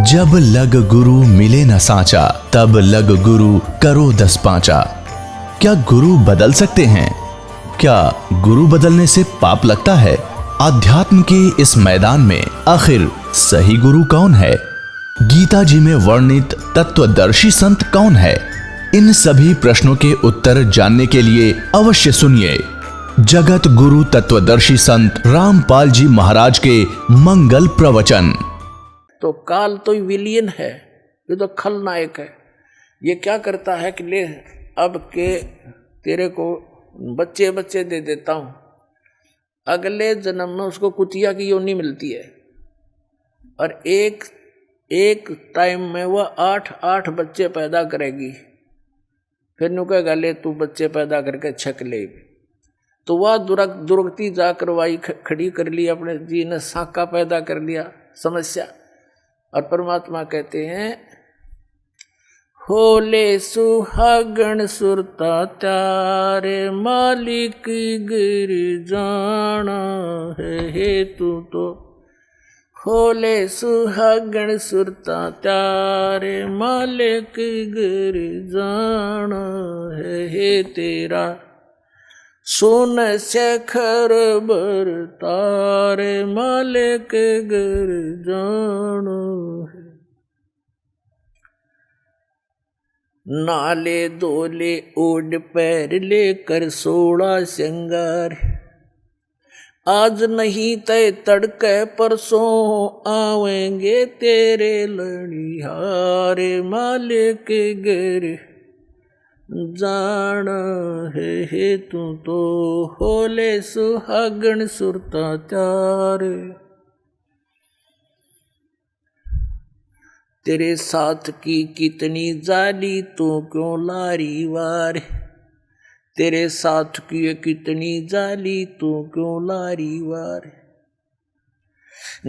जब लग गुरु मिले न साचा, तब लग गुरु करो 10 पांचा। क्या गुरु बदल सकते हैं? क्या गुरु बदलने से पाप लगता है? अध्यात्म के इस मैदान में आखिर सही गुरु कौन है? गीता जी में वर्णित तत्वदर्शी संत कौन है? इन सभी प्रश्नों के उत्तर जानने के लिए अवश्य सुनिए जगत गुरु तत्वदर्शी संत रामपाल जी महाराज के मंगल प्रवचन। तो काल तो विलियन है, ये तो खलनायक है। ये क्या करता है कि ले अब के तेरे को बच्चे बच्चे दे देता हूँ, अगले जन्म में उसको कुतिया की योनि मिलती है और एक टाइम में वह 8 बच्चे पैदा करेगी। फिर नु कहेगा ले तू बच्चे पैदा करके छक ले। तो वह दुर्गति जा करवाई खड़ी कर ली, अपने जी ने साका पैदा कर लिया समस्या। और परमात्मा कहते हैं होले सुहागण सुरता त्यारे मालिक गिर जाना है हेतु। तो होले सुहागण सुरता त्यारे मालिक गिर जाना है तेरा। सोन शेखर बर तारे मालिक गिर जाना है। नाले दोले ओढ़ पैर लेकर 16 श्रृंगार। आज नहीं तय तड़के परसों आवेंगे तेरे लड़िहारे मालिक गिर जाना है तू। तो होले सुहागण सुरता त्यारे। तेरे साथ की कितनी जाली तू क्यों लारी वार। तेरे साथ की कितनी जाली तू क्यों लारी वार।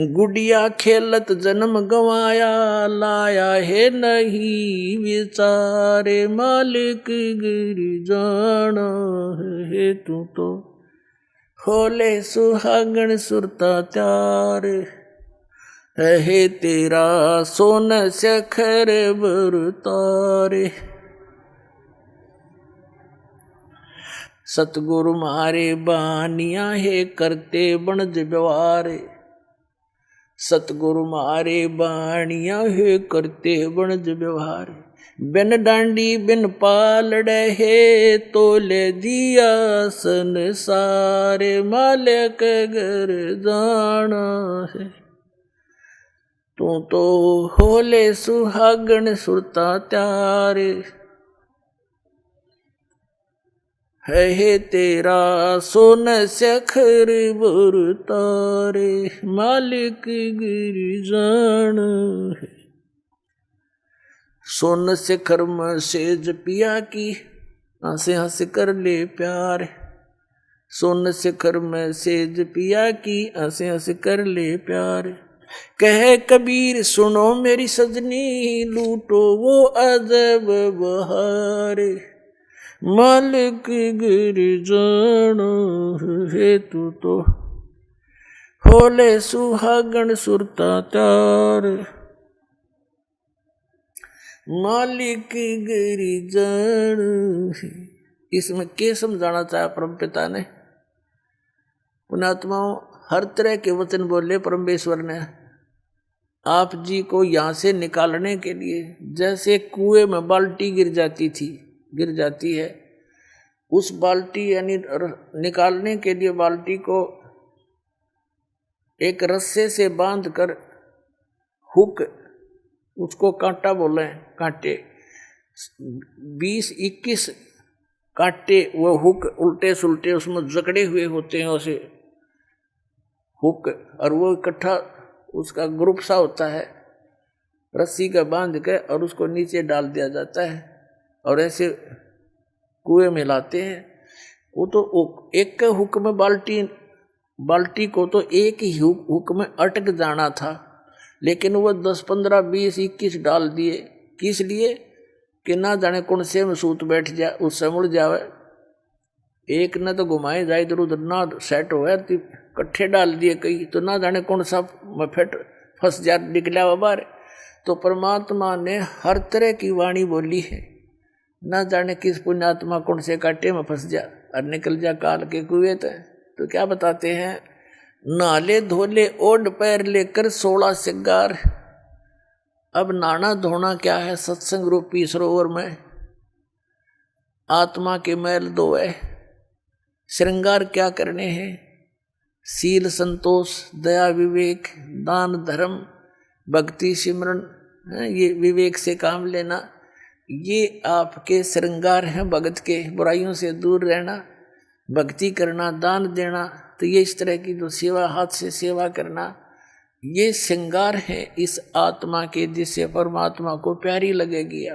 गुड़िया खेलत जन्म गवाया लाया है नहीं विचारे मालिक गिर जाना है तू। तो होले सुहागण सुरता त्यारे है तेरा। सोन शेखर बर तारे। सतगुरु मारे बानिया है करते बनज व्यवहार। सतगुरु मारे बाणिया है करते बनज व्यवहार। बिन डांडी बिन पालड़े है तोले दिया संसारे मालिक घर जाना है तू। तो होले सुहागण सुरता त्यारे है तेरा। सोन शेखर बर तारे मालिक गिर जाना है। सोन शेखर में सेज पिया की हंसे हंस कर ले प्यार। सोन शेखर में सेज पिया की हंसे हंस कर ले प्यार। कहे कबीर सुनो मेरी सजनी लूटो वो अजब बहार मालिक गिर जाना है तू। तो होले सुहागण सुरता त्यारे मालिक गिर जाना है। इसमें क्या समझाना चाहा परमपिता ने? पुण्यात्माओं, हर तरह के वचन बोले परमेश्वर ने आप जी को यहाँ से निकालने के लिए। जैसे कुएं में बाल्टी गिर जाती है, उस बाल्टी यानी निकालने के लिए बाल्टी को एक रस्से से बांध कर हुक, उसको कांटा बोले, कांटे 20-21 कांटे वो हुक उल्टे सुलटे उसमें जकड़े हुए होते हैं उसे हुक। और वो इकट्ठा उसका ग्रुप सा होता है, रस्सी का बांध के और उसको नीचे डाल दिया जाता है और ऐसे कुएं में लाते हैं। वो तो एक हुक में बाल्टी को तो एक ही हुक में अटक जाना था, लेकिन वो 10, 15, 20, 21 डाल दिए। किस लिए? कि ना जाने कौन से में सूत बैठ जाए, उससे मुड़ जावे। एक न तो घुमाए जाए इधर उधर ना सेट हो, इकट्ठे डाल दिए कई, तो ना जाने कौन सा फंस जा निकला बाहर। तो परमात्मा ने हर तरह की वाणी बोली है। ना जाने किस पुण्यात्मा कौन से कांटे में फंस जा और निकल जा काल के कुएं तक। तो क्या बताते हैं, नाले धोले ओढ़ पैर लेकर 16 सिंगार। अब नाना धोना क्या है, सत्संग रूपी सरोवर में आत्मा के मैल धोए। श्रृंगार क्या करने हैं, शील संतोष दया विवेक दान धर्म भक्ति सिमरन, ये विवेक से काम लेना, ये आपके श्रृंगार हैं भगत के। बुराइयों से दूर रहना, भक्ति करना, दान देना, तो ये इस तरह की जो सेवा, हाथ से सेवा करना, ये श्रृंगार है इस आत्मा के, जिससे परमात्मा को प्यारी लगेगी।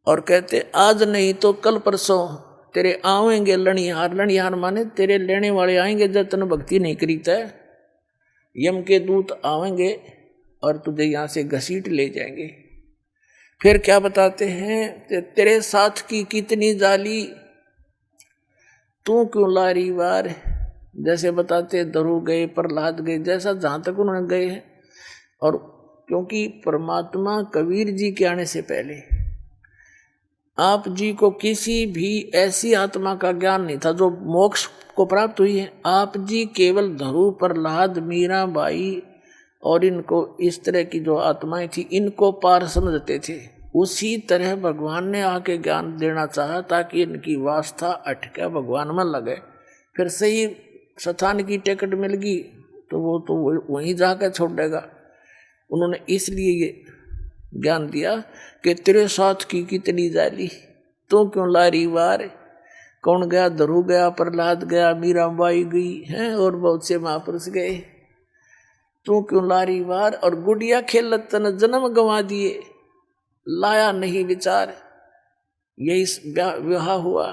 और कहते आज नहीं तो कल परसों तेरे आवेंगे लणिहार। लणिहार माने तेरे लेने वाले आएंगे जब तन भक्ति नहीं करीता है। यम के दूत आवेंगे और तुझे यहाँ से घसीट ले जाएंगे। फिर क्या बताते हैं, तेरे साथ की कितनी जाली तू क्यों लारी वार। जैसे बताते दरु गए, प्रहलाद गए, जैसा जहाँ तक उन्होंने गए हैं। और क्योंकि परमात्मा कबीर जी के आने से पहले आप जी को किसी भी ऐसी आत्मा का ज्ञान नहीं था जो मोक्ष को प्राप्त हुई है। आप जी केवल धरु, प्रहलाद, मीरा बाई और इनको इस तरह की जो आत्माएं थी, इनको पार समझते थे। उसी तरह भगवान ने आके ज्ञान देना चाहा ताकि इनकी वास्ता अटके भगवान में लगे। फिर सही स्थान की टिकट मिल गई तो वो तो वहीं जाकर छोड़ देगा। उन्होंने इसलिए ये ज्ञान दिया कि तेरे साथ की कितनी जाली तो क्यों लारी वार। कौन गया, धरु गया, प्रहलाद गया, मीराबाई गई हैं और बहुत से महापुरुष गए। तू क्यों लारी वार। और गुड़िया खेलत तन जन्म गंवा दिए, लाया नहीं विचार। यही विवाह हुआ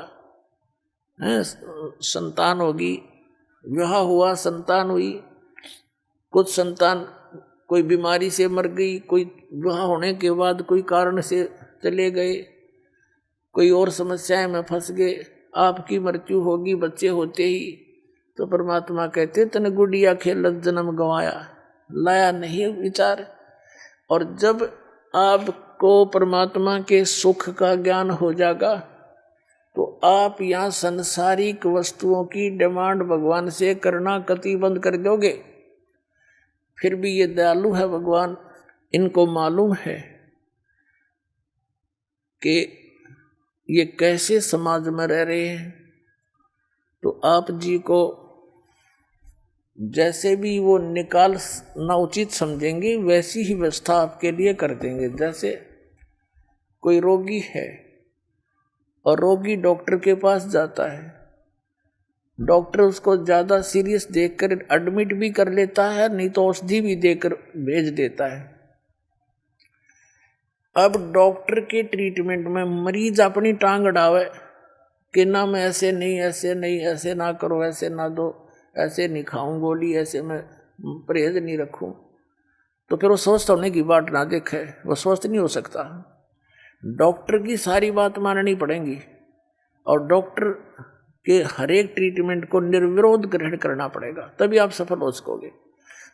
है, संतान होगी, विवाह हुआ, संतान हुई। कुछ संतान कोई बीमारी से मर गई, कोई विवाह होने के बाद कोई कारण से चले गए, कोई और समस्याएं में फंस गए। आपकी मृत्यु होगी बच्चे होते ही। तो परमात्मा कहते तन गुड़िया खेलत जन्म गंवाया, लाया नहीं विचार। और जब आपको परमात्मा के सुख का ज्ञान हो जाएगा तो आप यहाँ संसारिक वस्तुओं की डिमांड भगवान से करना कति बंद कर दोगे। फिर भी ये दयालु है भगवान, इनको मालूम है कि ये कैसे समाज में रह रहे हैं। तो आप जी को जैसे भी वो निकालना उचित समझेंगे वैसी ही व्यवस्था आपके लिए कर देंगे। जैसे कोई रोगी है और रोगी डॉक्टर के पास जाता है, डॉक्टर उसको ज़्यादा सीरियस देखकर एडमिट भी कर लेता है, नहीं तो औषधि भी देकर भेज देता है। अब डॉक्टर के ट्रीटमेंट में मरीज अपनी टांग अड़ावे कि ना मैं ऐसे नहीं, ऐसे नहीं, ऐसे ना करो, ऐसे ना दो, ऐसे नहीं खाऊं गोली, ऐसे मैं परहेज नहीं रखूं। तो फिर वो स्वस्थ होने की बात ना देखे, वो स्वस्थ नहीं हो सकता। डॉक्टर की सारी बात माननी पड़ेगी और डॉक्टर के हर एक ट्रीटमेंट को निर्विरोध ग्रहण करना पड़ेगा, तभी आप सफल हो सकोगे।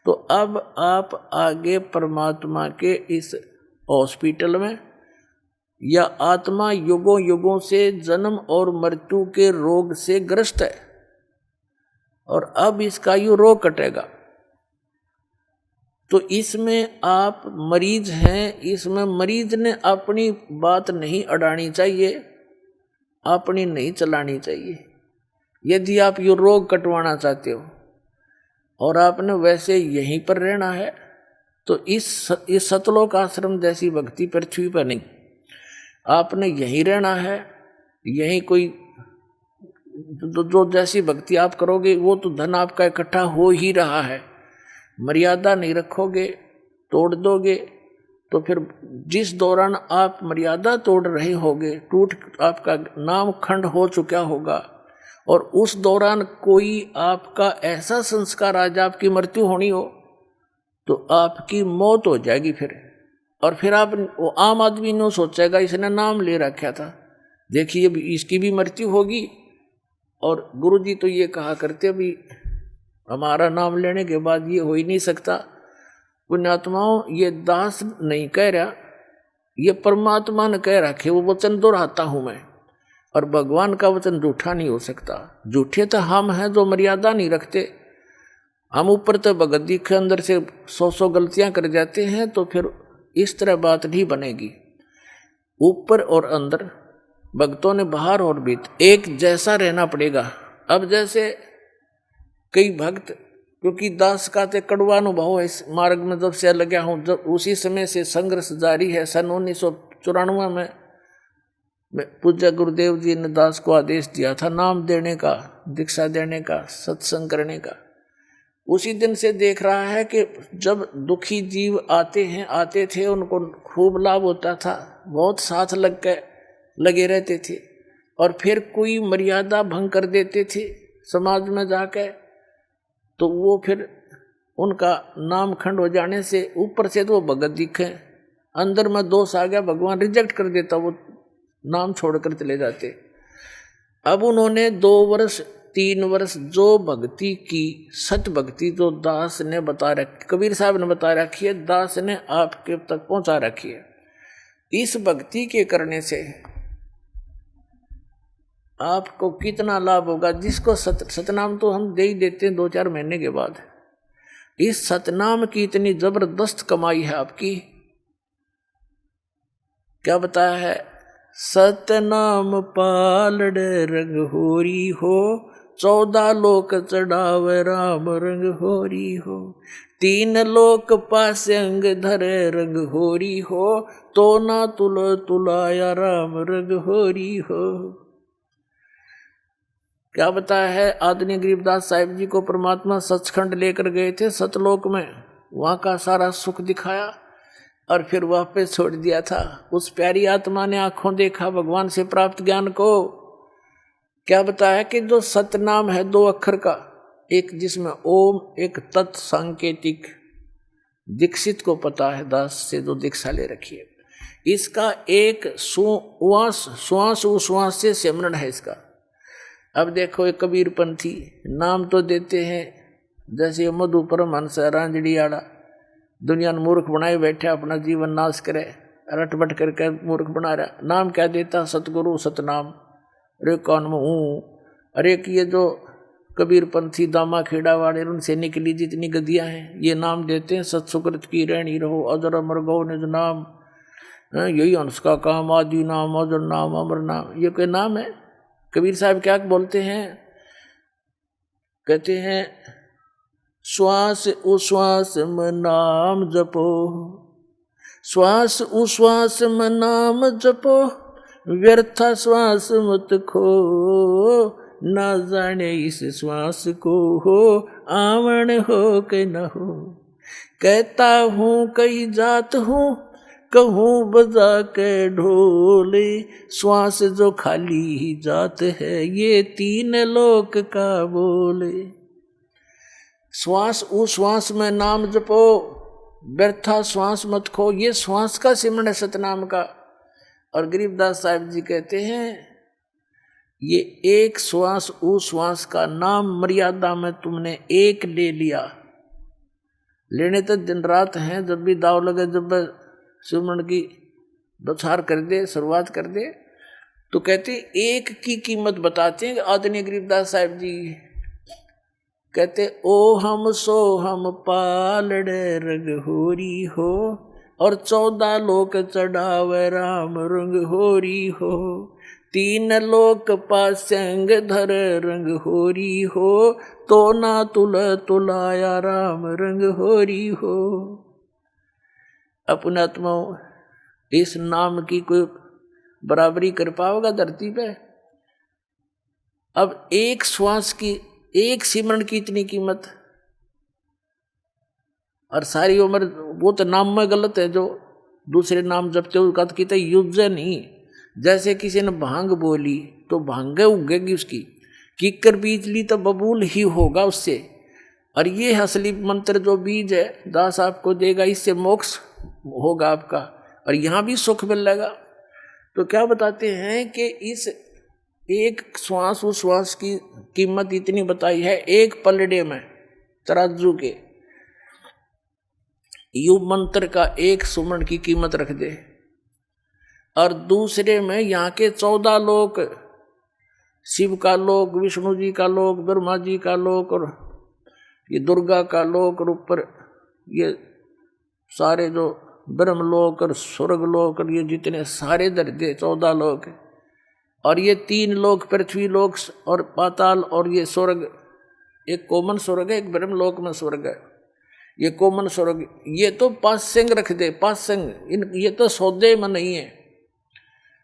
तो अब आप आगे परमात्मा के इस हॉस्पिटल में, या आत्मा युगों युगों से जन्म और मृत्यु के रोग से ग्रस्त है और अब इसका ये रोग कटेगा। तो इसमें आप मरीज हैं, इसमें मरीज ने अपनी बात नहीं अड़ानी चाहिए, अपनी नहीं चलानी चाहिए। यदि आप ये रोग कटवाना चाहते हो और आपने वैसे यहीं पर रहना है तो इस सतलोक आश्रम जैसी भक्ति पृथ्वी पर नहीं, आपने यहीं रहना है। यहीं कोई जो जैसी भक्ति आप करोगे वो तो धन आपका इकट्ठा हो ही रहा है। मर्यादा नहीं रखोगे, तोड़ दोगे, तो फिर जिस दौरान आप मर्यादा तोड़ रहे होगे, टूट आपका नाम खंड हो चुका होगा और उस दौरान कोई आपका ऐसा संस्कार आज आपकी मृत्यु होनी हो तो आपकी मौत हो जाएगी फिर। और फिर आप वो आम आदमी ने सोचेगा इसने नाम ले रखा था, देखिए इसकी भी मृत्यु होगी। और गुरुजी तो ये कहा करते भी हमारा नाम लेने के बाद ये हो ही नहीं सकता, पुण्यात्माओं, ये दास नहीं कह रहा, ये परमात्मा ने कह रखे, वो वचन दोहराता हूं मैं। और भगवान का वचन झूठा नहीं हो सकता। झूठे तो हम हैं जो मर्यादा नहीं रखते। हम ऊपर तो भगत जी के अंदर से 100 गलतियां कर जाते हैं, तो फिर इस तरह बात नहीं बनेगी। ऊपर और अंदर भक्तों ने बाहर और भीतर एक जैसा रहना पड़ेगा। अब जैसे कई भक्त, क्योंकि दास का ते कड़वा अनुभव है इस मार्ग में जब से लगा हूं, जब उसी समय से संघर्ष जारी है। सन 1994 में पूज्य गुरुदेव जी ने दास को आदेश दिया था नाम देने का, दीक्षा देने का, सत्संग करने का। उसी दिन से देख रहा है कि जब दुखी जीव आते थे, उनको खूब लाभ होता था, बहुत साथ लगे रहते थे। और फिर कोई मर्यादा भंग कर देते थे समाज में जाकर, तो वो फिर उनका नाम खंड हो जाने से ऊपर से तो वो भगत दिखे, अंदर में दोष आ गया, भगवान रिजेक्ट कर देता, वो नाम छोड़कर चले जाते। अब उन्होंने 2 वर्ष 3 वर्ष जो भक्ति की, सत भक्ति जो दास ने बता रखी, कबीर साहब ने बता रखी है, दास ने आपके तक पहुंचा रखी है। इस भक्ति के करने से आपको कितना लाभ होगा। जिसको सतनाम तो हम दे ही देते हैं 2-4 महीने के बाद। इस सतनाम की इतनी जबरदस्त कमाई है आपकी। क्या बताया है? सतनाम पालड़ रंग होरी हो, 14 लोक चढ़ावे राम रंग होरी हो, 3 लोक पासे अंग धरे रंग होरी हो, तो ना तुलाया राम रंग होरी हो। क्या बताया है? आदरणीय गरीबदास साहिब जी को परमात्मा सचखंड लेकर गए थे सतलोक में, वहां का सारा सुख दिखाया और फिर वापस छोड़ दिया था। उस प्यारी आत्मा ने आंखों देखा भगवान से प्राप्त ज्ञान को। क्या बताया कि जो सतनाम है 2 अक्षर का, एक जिसमें ओम, एक तत् सांकेतिक, दीक्षित को पता है, दास से जो दीक्षा ले रखी है, इसका एक श्वास से सिमरन है इसका। अब देखो एक कबीर पंथी नाम तो देते हैं, जैसे मधु परमहंस रांझड़ी आड़ा, दुनिया ने मूर्ख बनाए बैठे, अपना जीवन नाश करे, रटबट करके मूर्ख बना रहा। नाम क्या देता? सतगुरु सतनाम। अरे कौन में हूँ, अरे कि ये जो कबीर पंथी दामा खेड़ा वाले, उनसे निकली जितनी गदियाँ हैं, ये नाम देते हैं सत्सुकृत की रहनी रहो, अजर अमर गौ निज नाम, यही हंस का काम, आदि नाम, अजर नाम, अमर नाम। ये कोई नाम है? कबीर साहब क्या बोलते हैं? कहते हैं श्वास उश्वास में नाम जपो, श्वास उश्वास में नाम जपो, व्यर्था श्वास मत खो, ना जाने इस श्वास को हो आवण हो के न हो। कहता हूँ कई जात हूँ, कहूँ बजा के ढोले, श्वास जो खाली ही जात है, ये 3 लोक का बोले। श्वास उश्वास में नाम जपो, व्यर्था श्वास मत खो, ये श्वास का सिमरन है सतनाम का। और गरीबदास साहिब जी कहते हैं ये एक श्वास उश्वास का नाम मर्यादा में तुमने एक ले लिया, लेने तो दिन रात हैं, जब भी दाव लगे, जब सिमरन की बौछार कर दे, शुरुआत कर दे, तो कहते एक की कीमत बताते हैं आदरणीय गरीबदास साहिब जी। कहते ओ हम सो हम पालड़े रंग होरी हो, और 14 लोक चढ़ावे राम रंग होरी हो, 3 लोक पासंग धर रंग होरी हो, तो ना तुलाया राम रंग होरी हो। अपने आत्माओं, इस नाम की कोई बराबरी कर पाओगा धरती पे? अब एक श्वास की, एक सिमरन की इतनी कीमत, और सारी उम्र वो तो नाम में गलत है, जो दूसरे नाम जपते हो उसका तो कहते युज नहीं। जैसे किसी ने भांग बोली तो भांग उगेगी उसकी, कीकर बीज ली तो बबूल ही होगा उससे। और ये असली मंत्र जो बीज है दास आपको देगा, इससे मोक्ष होगा आपका, और यहाँ भी सुख मिलेगा। तो क्या बताते हैं कि इस एक श्वास उश्वास की कीमत इतनी बताई है, एक पलड़े में तराजू के यु मंत्र का एक सुमन की कीमत रख दे, और दूसरे में यहाँ के 14 लोक, शिव का लोक, विष्णु जी का लोक, ब्रह्मा जी का लोक, और ये दुर्गा का लोक, और ऊपर ये सारे जो ब्रह्मलोक और स्वर्गलोक और ये जितने सारे दर्जे 14 लोक, और ये 3 लोक, पृथ्वी लोक और पाताल, और ये स्वर्ग, एक कॉमन स्वर्ग है, एक ब्रह्मलोक में स्वर्ग है, ये कॉमन स्वर्ग, ये तो 5 सिंह रख दे, 5 सिंह, ये तो सौदे में नहीं है।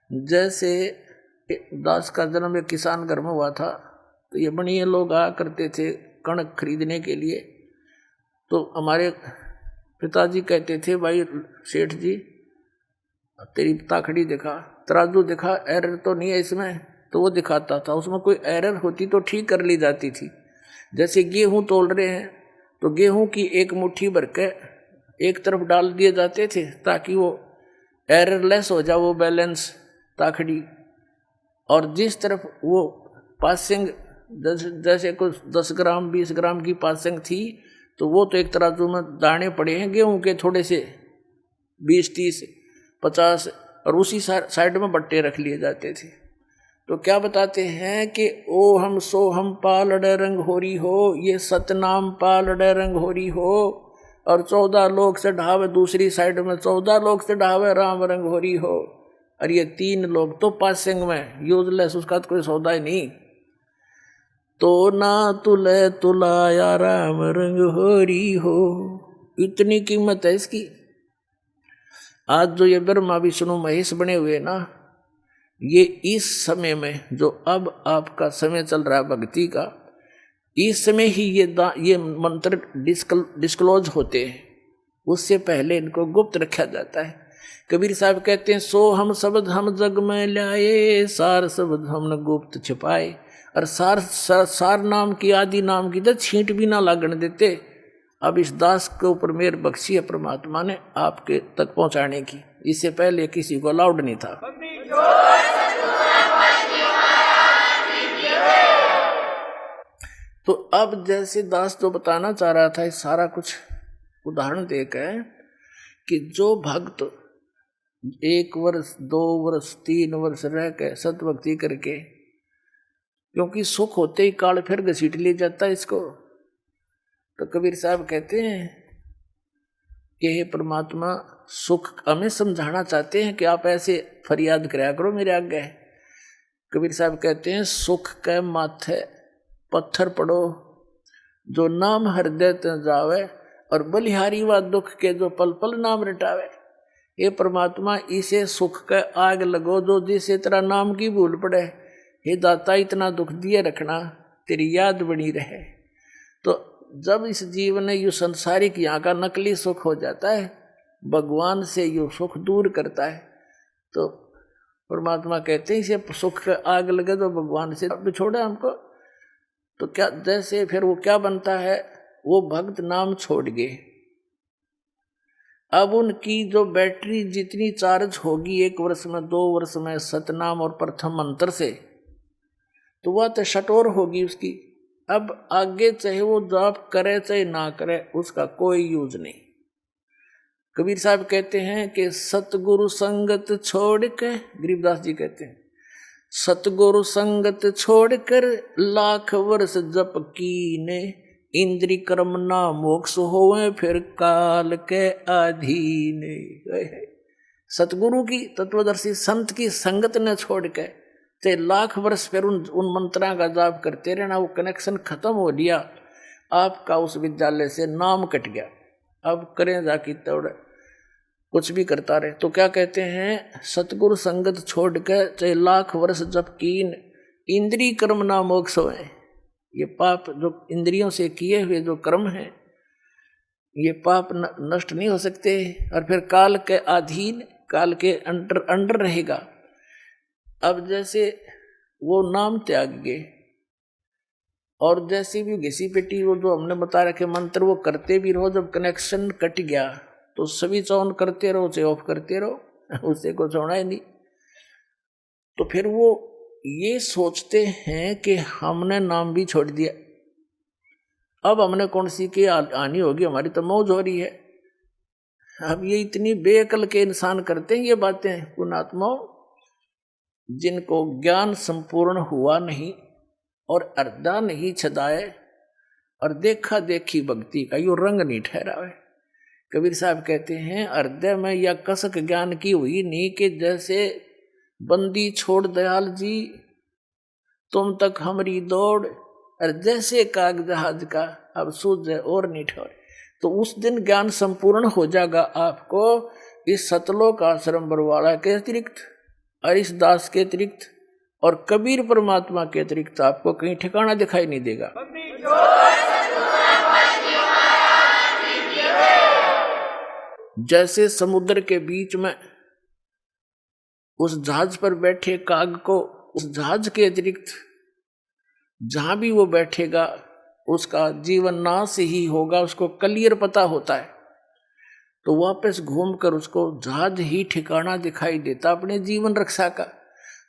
जैसे दास का जन्म एक किसान घर में हुआ था, तो ये बनिए लोग आया करते थे कणक खरीदने के लिए, तो हमारे पिताजी कहते थे, भाई सेठ जी तेरी ताखड़ी दिखा, तराजू दिखा, एरर तो नहीं है इसमें, तो वो दिखाता था, उसमें कोई एरर होती तो ठीक कर ली जाती थी। जैसे गेहूं तोल रहे हैं, तो गेहूं की एक मुट्ठी भर के एक तरफ डाल दिए जाते थे ताकि वो एररलेस हो जाए वो बैलेंस ताखड़ी, और जिस तरफ वो पासिंग जैसे कुछ 10 ग्राम 20 ग्राम की पासिंग थी, तो वो तो एक तराजू में दाने पड़े हैं गेहूं के थोड़े से 20 30 50, और उसी साइड में बट्टे रख लिए जाते थे। तो क्या बताते हैं कि ओ हम सो हम पालड़े रंग होरी हो, ये सतनाम पालड़े रंग होरी हो, और 14 लोग से ढावे, दूसरी साइड में 14 लोग से ढावे राम रंग होरी हो, और ये 3 लोग तो पासिंग में यूजलेस, उसका तो कोई सौदा ही नहीं। तो ना तुले तुलाया राम रंग होरी हो, इतनी कीमत है इसकी। आज जो ये ब्रह्मा विष्णु महेश बने हुए ना, ये इस समय में जो अब आपका समय चल रहा है भक्ति का, इस समय ही ये मंत्र डिस्क्लोज होते हैं, उससे पहले इनको गुप्त रखा जाता है। कबीर साहब कहते हैं, सो हम शब्द हम जग में लाए, सार शब्द हमने गुप्त छिपाए, और सार नाम की आदि नाम की तो छींट भी ना लागण देते। अब इस दास के ऊपर मेहर बख्शी है परमात्मा ने आपके तक पहुंचाने की, इससे पहले किसी को अलाउड नहीं था। तो अब जैसे दास जो बताना चाह रहा था, इस सारा कुछ उदाहरण देकर कि जो भक्त 1 वर्ष 2 वर्ष 3 वर्ष रह के सतभक्ति करके, क्योंकि सुख होते ही काल फिर घसीट ले जाता है इसको, तो कबीर साहब कहते हैं कि हे परमात्मा, सुख हमें समझाना चाहते हैं कि आप ऐसे फरियाद कराया करो मेरे आगे। कबीर साहब कहते हैं, सुख के माथे पत्थर पड़ो, जो नाम हृदय ते जावे, और बलिहारी व दुख के जो पल पल नाम रटावे। ये परमात्मा, इसे सुख के आग लगो जो जिसे तेरा नाम की भूल पड़े। हे दाता, इतना दुख दिए रखना, तेरी याद बनी रहे। तो जब इस जीवन में यू संसारिक यहाँ का नकली सुख हो जाता है, भगवान से यू सुख दूर करता है, तो परमात्मा कहते हैं इसे सुख के आग लगे तो भगवान से बिछोड़े हमको। तो क्या, जैसे फिर वो क्या बनता है, वो भक्त नाम छोड़ गए। अब उनकी जो बैटरी जितनी चार्ज होगी 1 वर्ष में 2 वर्ष में सतनाम और प्रथम मंत्र से, तो वह तो शटोर होगी उसकी। अब आगे चाहे वो जाप करे चाहे ना करे, उसका कोई यूज नहीं। कबीर साहब कहते हैं कि सतगुरु संगत छोड़ के, गरीबदास जी कहते हैं, सतगुरु संगत छोड़कर लाख वर्ष जप कीने, इंद्री कर्म ना मोक्ष होवे फिर काल के अधीन। सतगुरु की, तत्वदर्शी संत की संगत न छोड़ के चाहे लाख वर्ष फिर उन मंत्रा का जाप करते रहना, वो कनेक्शन खत्म हो लिया, आपका उस विद्यालय से नाम कट गया। अब करें जाके तोड़ कुछ भी करता रहे। तो क्या कहते हैं, सतगुरु संगत छोड़ के चाहे लाख वर्ष जप कीन, इंद्री कर्म ना मोक्ष होए। ये पाप जो इंद्रियों से किए हुए जो कर्म हैं, ये पाप नष्ट नहीं हो सकते, और फिर काल के अधीन, काल के अंडर रहेगा। अब जैसे वो नाम त्याग गए, और जैसे भी घिसी पेटी वो जो हमने बता रखे मंत्र वो करते भी रहो, जब कनेक्शन कट गया तो स्विच ऑन करते रहो चाहे ऑफ करते रहो, उससे कुछ होना ही नहीं। तो फिर वो ये सोचते हैं कि हमने नाम भी छोड़ दिया, अब हमने कौन सी की आनी होगी, हमारी तो मौज हो रही है। अब ये इतनी बेअकल के इंसान करते हैं ये बातें पुण्यात्माओं, जिनको ज्ञान संपूर्ण हुआ नहीं और अर्धा नहीं छदाए और देखा देखी भक्ति का यो रंग नहीं ठहरावे। कबीर साहब कहते हैं हृदय में या कसक ज्ञान की हुई नहीं कि जैसे बंदी छोड़ दयाल जी तुम तक हमारी दौड़, और जैसे काग जहाज का अब सूझ जाए और नहीं ठहरे। तो उस दिन ज्ञान संपूर्ण हो जाएगा आपको इस सतलोक आश्रम बरवाड़ा के अतिरिक्त और इस दास के अतिरिक्त और कबीर परमात्मा के अतिरिक्त आपको कहीं ठिकाना दिखाई नहीं देगा। जैसे समुद्र के बीच में उस जहाज पर बैठे काग को उस जहाज के अतिरिक्त जहां भी वो बैठेगा उसका जीवन नाश ही होगा, उसको क्लियर पता होता है, तो वापस घूमकर उसको जहाज ही ठिकाना दिखाई देता अपने जीवन रक्षा का।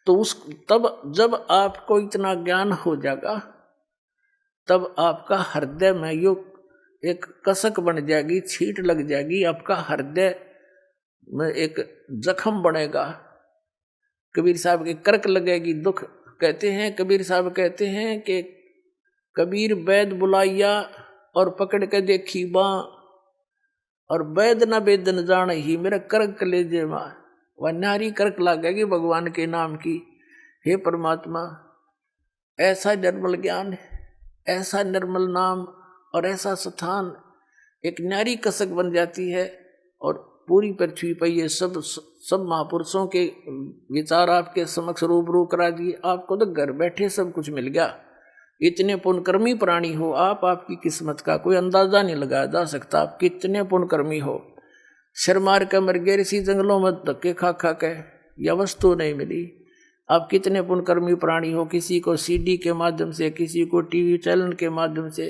तो उस तब जब आपको इतना ज्ञान हो जाएगा तब आपका हृदय में यो एक कसक बन जाएगी, छींट लग जाएगी, आपका हृदय में एक जख्म बनेगा, कबीर साहब के करक लगेगी, दुख कहते हैं। कबीर साहब कहते हैं कि कबीर वैद बुलाइया और पकड़ के देखी बाँ, और वैद न वेदन जान ही मेरा करक ले जे माँ। वह नारी करक लागेगी भगवान के नाम की। हे परमात्मा, ऐसा निर्मल ज्ञान, ऐसा निर्मल नाम और ऐसा स्थान एक नारी कसक बन जाती है, और पूरी पृथ्वी पर ये सब महापुरुषों के विचार आपके समक्ष रूबरू करा दिए। आपको तो घर बैठे सब कुछ मिल गया। इतने पुण्यकर्मी प्राणी हो आप, आपकी किस्मत का कोई अंदाजा नहीं लगाया जा सकता। आप कितने पुण्यकर्मी हो। सिर मार के मर गए ऋषि जंगलों में धक्के खा खा के, यह वस्तु नहीं मिली। आप कितने पुण्यकर्मी प्राणी हो। किसी को सीडी के माध्यम से, किसी को टीवी चैनल के माध्यम से,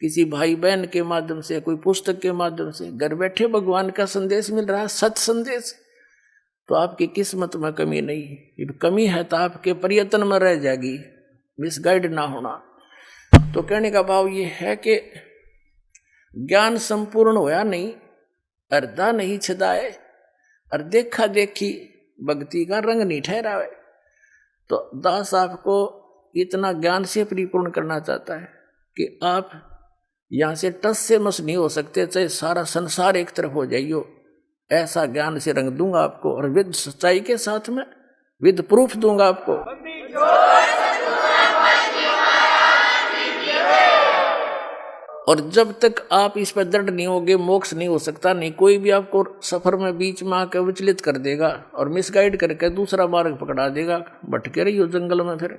किसी भाई बहन के माध्यम से, कोई पुस्तक के माध्यम से घर बैठे भगवान का संदेश मिल रहा है, सत संदेश। तो आपकी किस्मत में कमी नहीं, कमी है तो आपके प्रयत्न में रह जाएगी, मिसगाइड ना होना। तो कहने का भाव ये है कि ज्ञान संपूर्ण होया नहीं, अर्धा नहीं छदाए, और देखा देखी भक्ति का रंग नहीं ठहरावे। तो दास आपको इतना ज्ञान से परिपूर्ण करना चाहता है कि आप यहाँ से टस से मस नहीं हो सकते, चाहे सारा संसार एक तरफ हो जाइयो, ऐसा ज्ञान से रंग दूंगा आपको, और विद सच्चाई के साथ में विद प्रूफ दूंगा आपको। और जब तक आप इस पर दृढ़ नहीं होगे मोक्ष नहीं हो सकता। नहीं, कोई भी आपको सफर में बीच में आकर विचलित कर देगा और मिसगाइड करके दूसरा मार्ग पकड़ा देगा, भटके रही हो जंगल में फिर।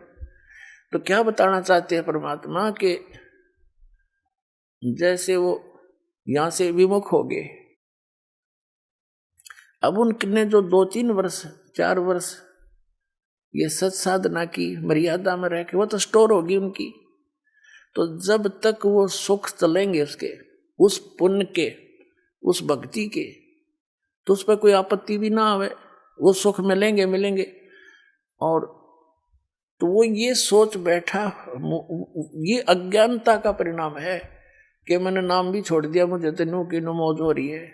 तो क्या बताना चाहते हैं परमात्मा कि जैसे वो यहां से विमुख हो गए, अब उनने जो 2-3 वर्ष 4 वर्ष ये सत साधना की मर्यादा में रह के वो तो स्टोर होगी उनकी। तो जब तक वो सुख चलेंगे उसके, उस पुण्य के, उस भक्ति के, तो उस पर कोई आपत्ति भी ना आवे, वो सुख मिलेंगे। और तो वो ये सोच बैठा, ये अज्ञानता का परिणाम है कि मैंने नाम भी छोड़ दिया, मुझे तेनू की नो मौज हो रही है।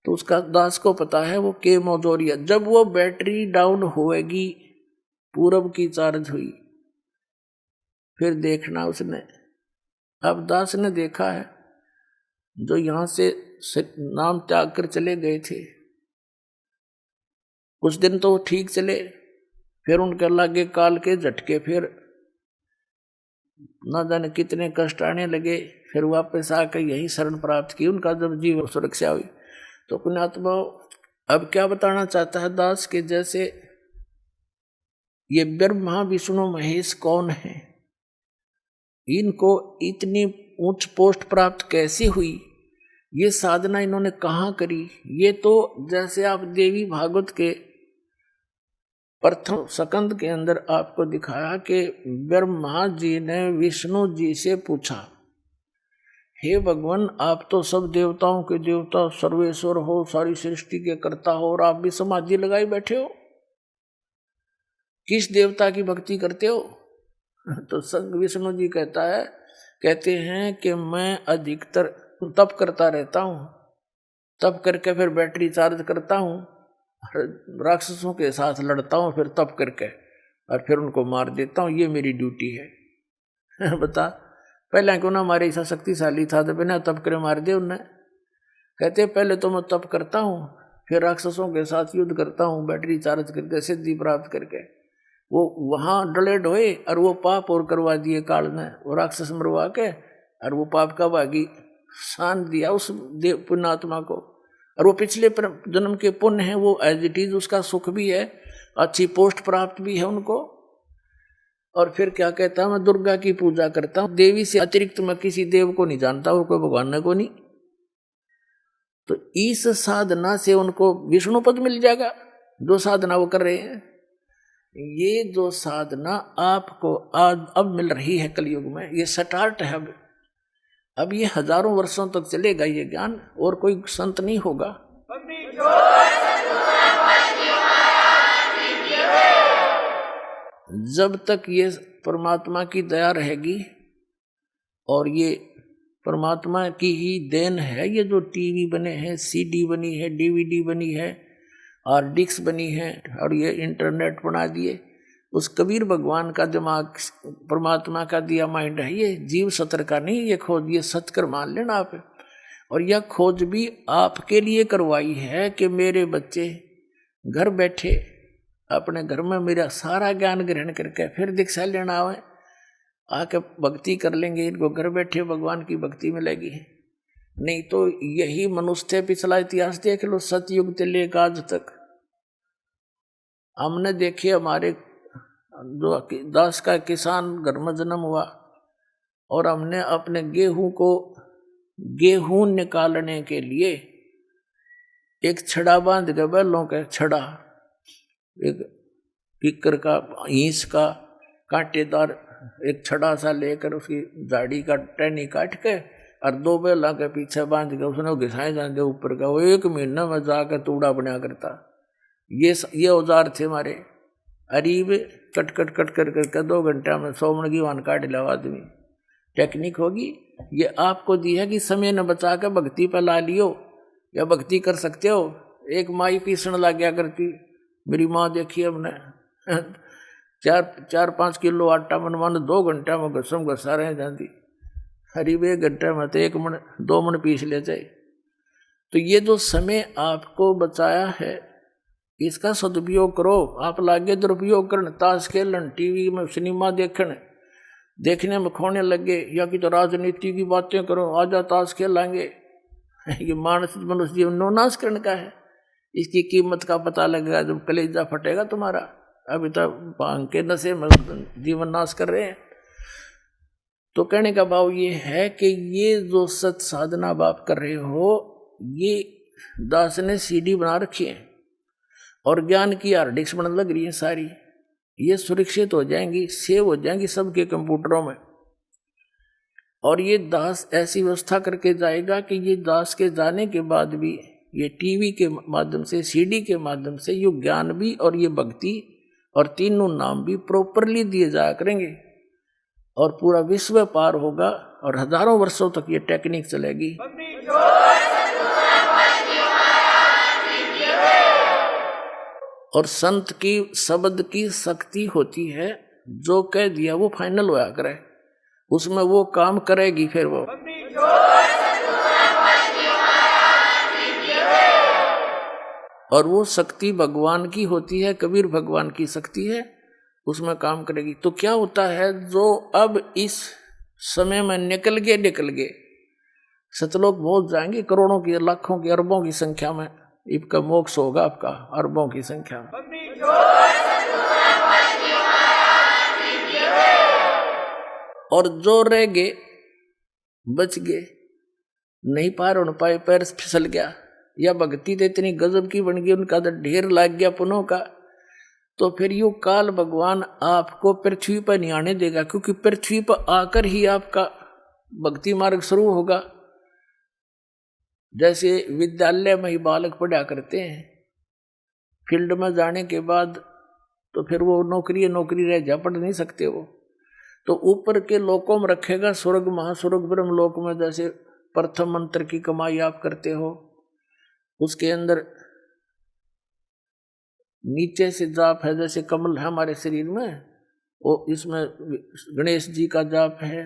तो उसका दास को पता है वो के मौज हो रही है। जब वो बैटरी डाउन होएगी, पूरब की चार्ज हुई, फिर देखना उसने। अब दास ने देखा है जो यहां से नाम त्याग कर चले गए थे, कुछ दिन तो ठीक चले, फिर उनके लागे काल के झटके, फिर न जाने कितने कष्ट आने लगे, फिर वापस आकर यही शरण प्राप्त की, उनका जब जीवन सुरक्षा हुई। तो पुण्यात्मा अब क्या बताना चाहता है दास के, जैसे ये ब्रह्मा विष्णु महेश कौन है, इनको इतनी उच्च पोस्ट प्राप्त कैसे हुई, ये साधना इन्होंने कहाँ करी। ये तो जैसे आप देवी भागवत के प्रथम स्कंद के अंदर आपको दिखाया कि ब्रह्मा जी ने विष्णु जी से पूछा, हे भगवान, आप तो सब देवताओं के देवता, सर्वेश्वर हो, सारी सृष्टि के कर्ता हो, और आप भी समाधि लगाए बैठे हो, किस देवता की भक्ति करते हो? तो संग विष्णु जी कहते हैं कि मैं अधिकतर तप करता रहता हूँ, तप करके फिर बैटरी चार्ज करता हूँ, राक्षसों के साथ लड़ता हूँ, फिर तप करके और फिर उनको मार देता हूँ। ये मेरी ड्यूटी है। बता, पहले क्यों ना हमारे ऐसा शक्तिशाली था तो बिना तप करे मार दे उन्हें। कहते पहले तो मैं तप करता हूँ, फिर राक्षसों के साथ युद्ध करता हूँ, बैटरी चार्ज करके सिद्धि प्राप्त करके। वो वहाँ डले ढोए और वो पाप और करवा दिए काल ने, वो राक्षस मरवा के, और वो पाप का भागी शान दिया उस देव पुण्यात्मा को। और वो पिछले जन्म के पुण्य है, वो एज इट इज उसका सुख भी है, अच्छी पोस्ट प्राप्त भी है उनको। और फिर क्या कहता, मैं दुर्गा की पूजा करता हूँ, देवी से अतिरिक्त मैं किसी देव को नहीं जानता और कोई भगवान को नहीं। तो इस साधना से उनको विष्णु पद मिल जाएगा, जो साधना वो कर रहे हैं। ये जो साधना आपको आज अब मिल रही है कलयुग में, ये स्टार्ट है। अब ये हजारों वर्षों तक चलेगा ये ज्ञान, और कोई संत नहीं होगा। जब तक ये परमात्मा की दया रहेगी, और ये परमात्मा की ही देन है, ये जो टीवी बने हैं, सीडी बनी है, डीवीडी बनी है, और डिस्क बनी है, और ये इंटरनेट बना दिए, उस कबीर भगवान का दिमाग, परमात्मा का दिया माइंड है। ये जीव सत्र का नहीं, ये खोज, ये सत्कर मान लेना आप। और यह खोज भी आपके लिए करवाई है कि मेरे बच्चे घर बैठे अपने घर में मेरा सारा ज्ञान ग्रहण करके फिर दीक्षा लेना आवे, आके भक्ति कर लेंगे, इनको घर बैठे भगवान की भक्ति मिलेगी। नहीं तो यही मनुष्य पिछला इतिहास देख लो, सतयुग से लेकर आज तक हमने देखे, हमारे जो दास का किसान घर में जन्म हुआ, और हमने अपने गेहूं निकालने के लिए एक छड़ा बांध के, बैलों का छड़ा, एक किक्कर का, ईंस का कांटेदार एक छड़ा सा लेकर उसकी झाड़ी का टहनी काट के और 2 बैला के पीछे बांध के उसने घिसाए जाते ऊपर का। वो 1 महीना में जाकर तूड़ा बना करता। ये औजार थे हमारे। अरीब कट कट कट कर करके 2 घंटा में 100 मन की वान काट लिया आदमी। टेक्निक होगी ये आपको दी है कि समय न बचा के भक्ति पर ला लियो, या भक्ति कर सकते हो। एक माई पीसण लग गया करती, मेरी माँ देखी हमने 4-5 किलो आटा मनवाने 2 घंटा में घसम घसा रहे जाती। करीब 1 घंटे में तो 1 मन 2 मन पीस ले जाए। तो ये जो समय आपको बचाया है, इसका सदुपयोग करो। आप लागे दुरुपयोग करने, ताश खेलन, टीवी में सिनेमा देखने में खोने लगे, या कि तो राजनीति की बातें करो, आजा ताश खेलेंगे। ये मानस मनुष्य जीवन नो नाश करने का है। इसकी कीमत का पता लगेगा जब कलेजा फटेगा तुम्हारा। अभी तो भांग के नशे में जीवन नाश कर रहे हैं। तो कहने का भाव ये है कि ये जो सत साधना आप कर रहे हो, ये दास ने सीडी बना रखी है और ज्ञान की हार्ड डिस्क बनने लग रही है सारी। ये सुरक्षित हो जाएंगी, सेव हो जाएंगी सबके कंप्यूटरों में। और ये दास ऐसी व्यवस्था करके जाएगा कि ये दास के जाने के बाद भी ये टीवी के माध्यम से, सीडी के माध्यम से ये ज्ञान भी और ये भक्ति और तीनों नाम भी प्रॉपरली दिए जाया करेंगे, और पूरा विश्व पार होगा और हजारों वर्षों तक ये टेक्निक चलेगी। और संत की शब्द की शक्ति होती है, जो कह दिया वो फाइनल होया करे, उसमें वो काम करेगी। फिर वो और वो शक्ति भगवान की होती है, कबीर भगवान की शक्ति है, उसमें काम करेगी। तो क्या होता है, जो अब इस समय में निकल गए सतलोक पहुंच जाएंगे, करोड़ों की, लाखों की, अरबों की संख्या में इनका मोक्ष होगा, आपका अरबों की संख्या में। और जो रह गए बच गए, नहीं पार हो पाए, पैर फिसल गया, या भक्ति तो इतनी गजब की बन गई, उनका तो ढेर लग गया पुनों का, तो फिर यू काल भगवान आपको पृथ्वी पर नहीं आने देगा, क्योंकि पृथ्वी पर आकर ही आपका भक्ति मार्ग शुरू होगा। जैसे विद्यालय में ही बालक पढ़ा करते हैं, फील्ड में जाने के बाद तो फिर वो नौकरी रह जा, पढ़ नहीं सकते वो, तो ऊपर के लोकों में रखेगा, स्वर्ग महास्वर्ग ब्रह्म लोक में जैसे प्रथम मंत्र की कमाई आप करते हो, उसके अंदर नीचे से जाप है, जैसे कमल है हमारे शरीर में, वो इसमें गणेश जी का जाप है,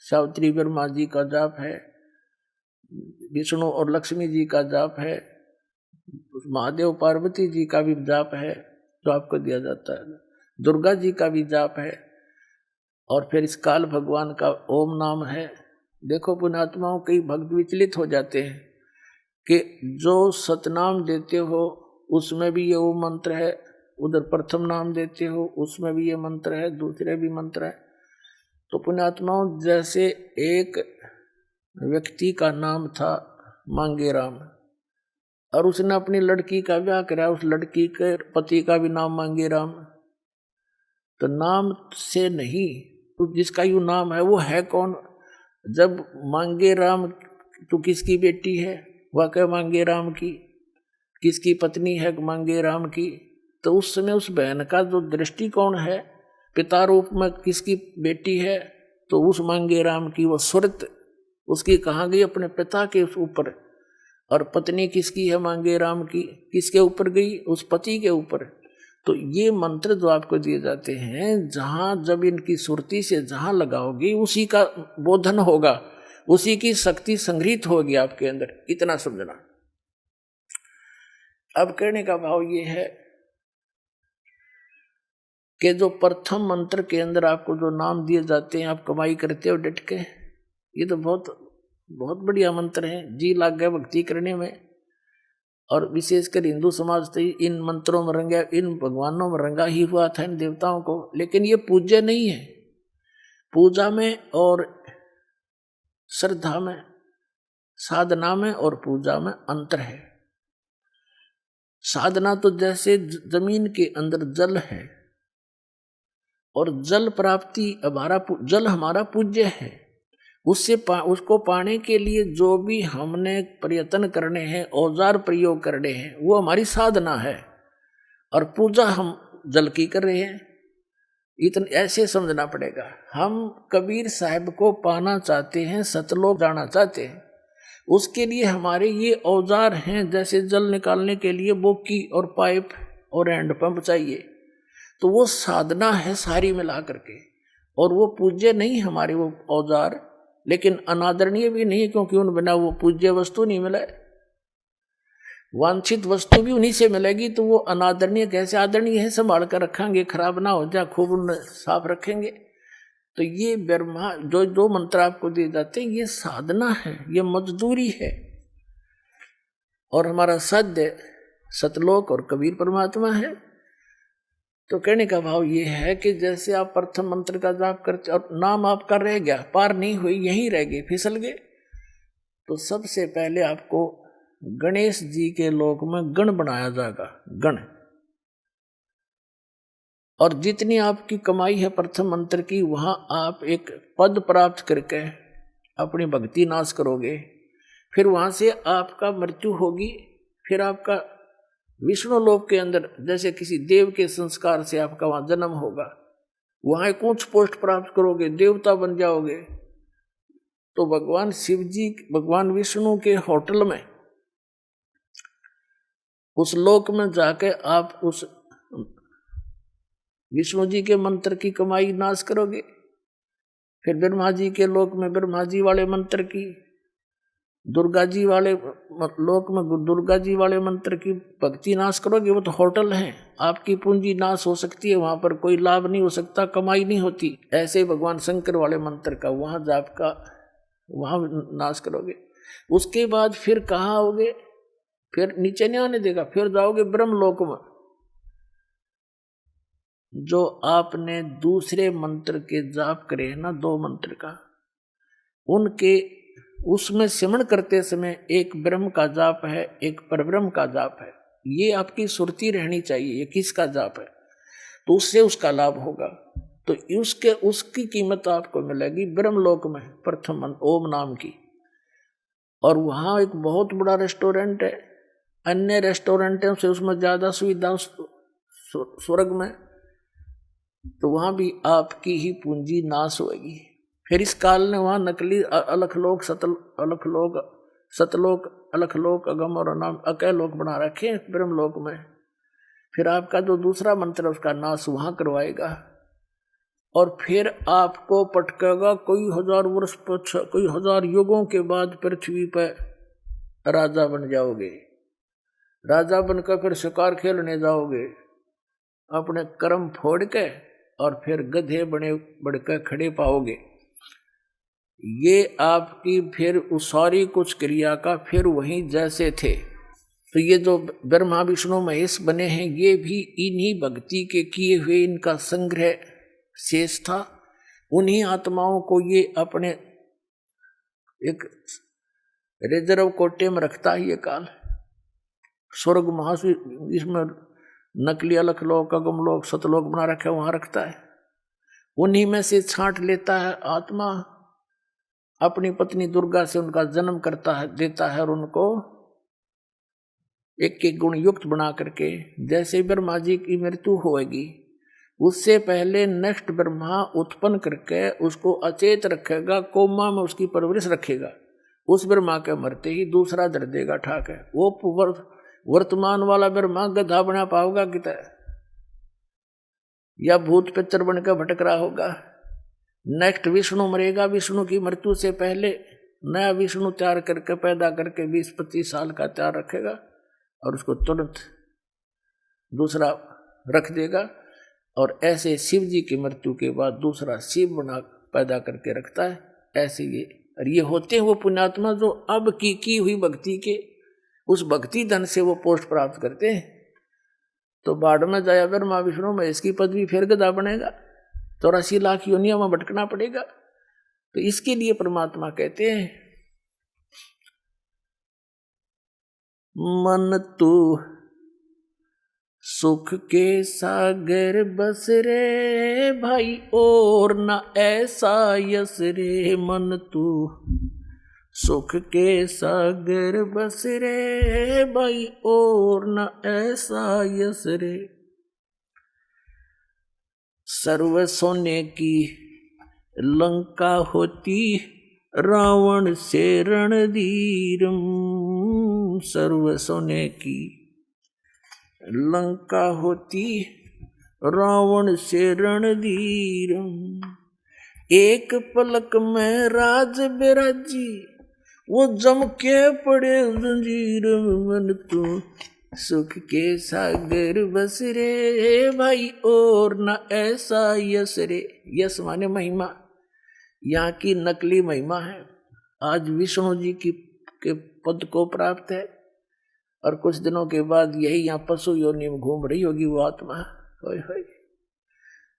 सावित्री ब्रह्मा जी का जाप है, विष्णु और लक्ष्मी जी का जाप है, महादेव पार्वती जी का भी जाप है जो आपको दिया जाता है, दुर्गा जी का भी जाप है, और फिर इस काल भगवान का ओम नाम है। देखो पुण्यात्माओं, कई भक्त विचलित हो जाते हैं कि जो सतनाम देते हो उसमें भी ये ओम मंत्र है, उधर प्रथम नाम देते हो उसमें भी ये मंत्र है, दूसरे भी मंत्र है। तो पुण्यात्माओं, जैसे एक व्यक्ति का नाम था मांगेराम, और उसने अपनी लड़की का ब्याह कराया, उस लड़की के पति का भी नाम मांगेराम। तो नाम से नहीं, तो जिसका यू नाम है वो है कौन? जब मांगेराम, तो किसकी बेटी है? वह क्या मांगेराम की? किसकी पत्नी है मांगेराम की? तो उस समय उस बहन का जो दृष्टिकोण है, पिता रूप में किसकी बेटी है? तो उस मांगेराम की वो सुरत उसकी कहाँ गई? अपने पिता के ऊपर। और पत्नी किसकी है मांगेराम की? किसके ऊपर गई? उस पति के ऊपर। तो ये मंत्र जो आपको दिए जाते हैं, जहाँ जब इनकी सुरती से जहाँ लगाओगी उसी का बोधन होगा, उसी की शक्ति संग्रहित होगी आपके अंदर, इतना समझना। अब कहने का भाव ये है कि जो प्रथम मंत्र के अंदर आपको जो नाम दिए जाते हैं, आप कमाई करते हो डट के, ये तो बहुत बहुत बढ़िया मंत्र है, जी लाग गया भक्ति करने में। और विशेषकर हिंदू समाज तो इन मंत्रों में रंगा, इन भगवानों में रंगा ही हुआ था, इन देवताओं को। लेकिन ये पूज्य नहीं है। पूजा में और श्रद्धा में, साधना में और पूजा में अंतर है। साधना तो जैसे जमीन के अंदर जल है, और जल प्राप्ति जल हमारा पूज्य है, उसको पाने के लिए जो भी हमने प्रयत्न करने हैं, औजार प्रयोग करने हैं, वो हमारी साधना है। और पूजा हम जल की कर रहे हैं, इतना ऐसे समझना पड़ेगा। हम कबीर साहब को पाना चाहते हैं, सतलोक जाना चाहते हैं, उसके लिए हमारे ये औजार हैं, जैसे जल निकालने के लिए बोकी और पाइप और हैंडपंप चाहिए। तो वो साधना है सारी मिला करके, और वो पूज्य नहीं हमारे वो औजार, लेकिन अनादरणीय भी नहीं, क्योंकि उन बिना वो पूज्य वस्तु नहीं मिले। वांछित वस्तु भी उन्हीं से मिलेगी, तो वो अनादरणीय कैसे आदरणीय है? संभाल कर रखेंगे, खराब ना हो जाए, खूब उन्हें साफ रखेंगे। तो ये ब्रह्मा जो मंत्र आपको दिए जाते हैं, ये साधना है, ये मजदूरी है। और हमारा सद्य सतलोक और कबीर परमात्मा है। तो कहने का भाव ये है कि जैसे आप प्रथम मंत्र का जाप करते और नाम आपका रह गया, पार नहीं हुई, यहीं रह गए, फिसल गए, तो सबसे पहले आपको गणेश जी के लोक में गण बनाया जाएगा, गण। और जितनी आपकी कमाई है प्रथम मंत्र की, वहां आप एक पद प्राप्त करके अपनी भक्ति नाश करोगे। फिर वहां से आपका मृत्यु होगी, फिर आपका विष्णु लोक के अंदर जैसे किसी देव के संस्कार से आपका वहां जन्म होगा, वहां एक उच्च पोस्ट प्राप्त करोगे, देवता बन जाओगे। तो भगवान शिव जी, भगवान विष्णु के होटल में, उस लोक में जाके आप उस विष्णु जी के मंत्र की कमाई नाश करोगे। फिर ब्रह्मा जी के लोक में ब्रह्मा जी वाले मंत्र की, दुर्गा जी वाले लोक में दुर्गा जी वाले मंत्र की भक्ति नाश करोगे। वो तो होटल है, आपकी पूंजी नाश हो सकती है, वहां पर कोई लाभ नहीं हो सकता, कमाई नहीं होती। ऐसे भगवान शंकर वाले मंत्र का वहां जाप का वहां नाश करोगे। उसके बाद फिर कहाँ आओगे? फिर नीचे नहीं आने देगा, फिर जाओगे ब्रह्मलोक में। जो आपने दूसरे मंत्र के जाप करे है ना, 2 मंत्र का, उनके उसमें सिमरण करते समय एक ब्रह्म का जाप है, एक परब्रह्म का जाप है। ये आपकी सुरती रहनी चाहिए, ये किसका जाप है, तो उससे उसका लाभ होगा। तो उसकी कीमत आपको मिलेगी ब्रह्मलोक में प्रथम ओम नाम की। और वहाँ एक बहुत बड़ा रेस्टोरेंट है, अन्य रेस्टोरेंटों से उसमें ज़्यादा सुविधा स्वर्ग में, तो वहाँ भी आपकी ही पूंजी नाश होगी। फिर इस काल ने वहाँ नकली अलखलोक, अलखलोक सतलोक, अलखलोक, अगम और अनाम अकैलोक बना रखे ब्रह्मलोक में। फिर आपका जो दूसरा मंत्र है उसका नाश वहां करवाएगा और फिर आपको पटकेगा कोई 1000 वर्ष कोई 1000 युगों के बाद पृथ्वी पर राजा बन जाओगे। राजा बनकर फिर शिकार खेलने जाओगे, अपने कर्म फोड़ के और फिर गधे बने बढ़कर खड़े पाओगे। ये आपकी फिर उस सारी कुछ क्रिया का फिर वहीं जैसे थे। तो ये जो ब्रह्मा विष्णु महेश बने हैं ये भी इन्हीं भक्ति के किए हुए इनका संग्रह शेष था। उन्हीं आत्माओं को ये अपने एक रिजर्व कोटे में रखता है ये काल। स्वर्ग महासु इसमें नकली अलख लोक, अगम लोक, सतलोक बना रखे वहां रखता है। उन्हीं में से छांट लेता है आत्मा, अपनी पत्नी दुर्गा से उनका जन्म करता है, देता है और उनको एक एक गुण युक्त बना करके जैसे ब्रह्मा जी की मृत्यु होएगी उससे पहले नेक्स्ट ब्रह्मा उत्पन्न करके उसको अचेत रखेगा, कोमा में उसकी परवरिश रखेगा। उस ब्रह्मा के मरते ही दूसरा दर देगा ठाक है। वो वर्तमान वाला ब्रह्मा गधा बना पाओगा कितना, या भूत पिक्चर बनकर भटक रहा होगा। नेक्स्ट विष्णु मरेगा, विष्णु की मृत्यु से पहले नया विष्णु तैयार करके पैदा करके 20-25 साल का तैयार रखेगा और उसको तुरंत दूसरा रख देगा। और ऐसे शिव जी की मृत्यु के बाद दूसरा शिव बना पैदा करके रखता है। ऐसे ये होते हैं वो पुण्यात्मा जो अब की हुई भक्ति के उस भक्ति धन से वो पोस्ट प्राप्त करते हैं। तो बाढ़ में जाया ब्रह्मा विष्णु में इसकी पदवी फिर गधा बनेगा, 84 लाख योनियों में भटकना पड़ेगा। तो इसके लिए परमात्मा कहते हैं मन तू सुख के सागर बस रे भाई और न ऐसा यस रे। मन तू सुख के सागर बस रे भाई और न ऐसा यस रे। सर्व सोने की लंका होती रावण से रणधीरम। सर्व सोने की लंका होती रावण से रणधीरम। एक पलक में राज बिराजी वो जम के पड़े जंजीर। मन तू सुख के सागर बस रे भाई और न ऐसा यस रे। यस माने महिमा, यहाँ की नकली महिमा है। आज विष्णु जी के पद को प्राप्त है और कुछ दिनों के बाद यही यहाँ पशु योनि में घूम रही होगी वो आत्मा। होय होय।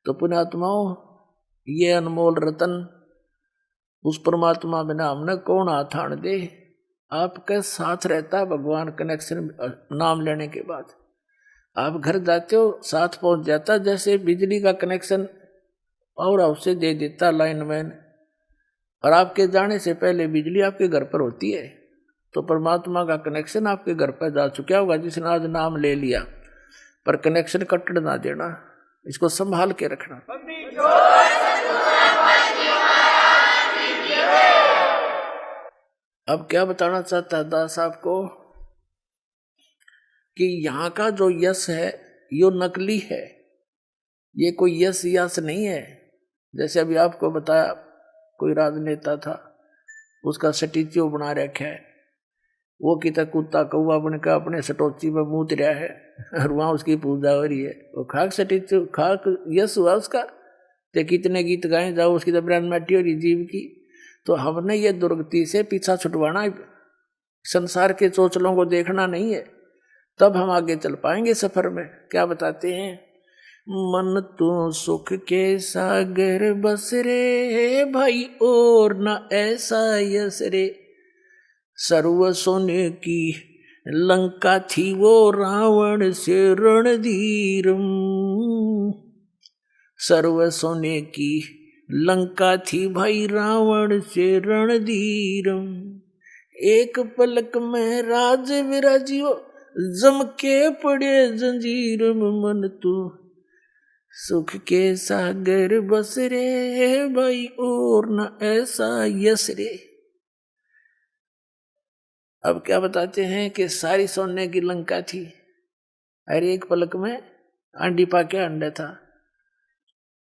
तो पुण्यात्माओं ये अनमोल रतन उस परमात्मा बिना हमने कौन हाथ आन दे। आपके साथ रहता भगवान कनेक्शन नाम लेने के बाद। आप घर जाते हो साथ पहुंच जाता, जैसे बिजली का कनेक्शन पावर हाउस से दे देता लाइनमैन, और आपके जाने से पहले बिजली आपके घर पर होती है। तो परमात्मा का कनेक्शन आपके घर पर जा चुका होगा जिसने आज नाम ले लिया। पर कनेक्शन कट ना देना, इसको संभाल के रखना। अब क्या बताना चाहता है दास आपको कि यहाँ का जो यश है यो नकली है, ये कोई यश नहीं है। जैसे अभी आपको बताया कोई राजनेता था, उसका स्टैच्यू बना रखा है, वो कितना कुत्ता कौवा बनकर अपने सटोची में मूत रहा है और वहाँ उसकी पूजा हो रही है। वो खाक स्टैच्यू खाक यश हुआ उसका। ते कितने गीत गाए जाओ उसकी तो ब्रांड मैटी हो रही जीव की। तो हमने ये दुर्गति से पीछा छुटवाना, संसार के चोचलों को देखना नहीं है, तब हम आगे चल पाएंगे सफर में। क्या बताते हैं? मन तो सुख के सागर बस रे भाई और न ऐसा यस रे। सर्व सोने की लंका थी वो रावण से रणधीरम। सर्व सोने की लंका थी भाई रावण से रणधीरम। एक पलक में राज विराजियो जम के पड़े जंजीर। मन तू सुख के सागर बस रे भाई और न ऐसा यस रे। अब क्या बताते हैं कि सारी सोने की लंका थी, और एक पलक में आंडी पाके अंडा था।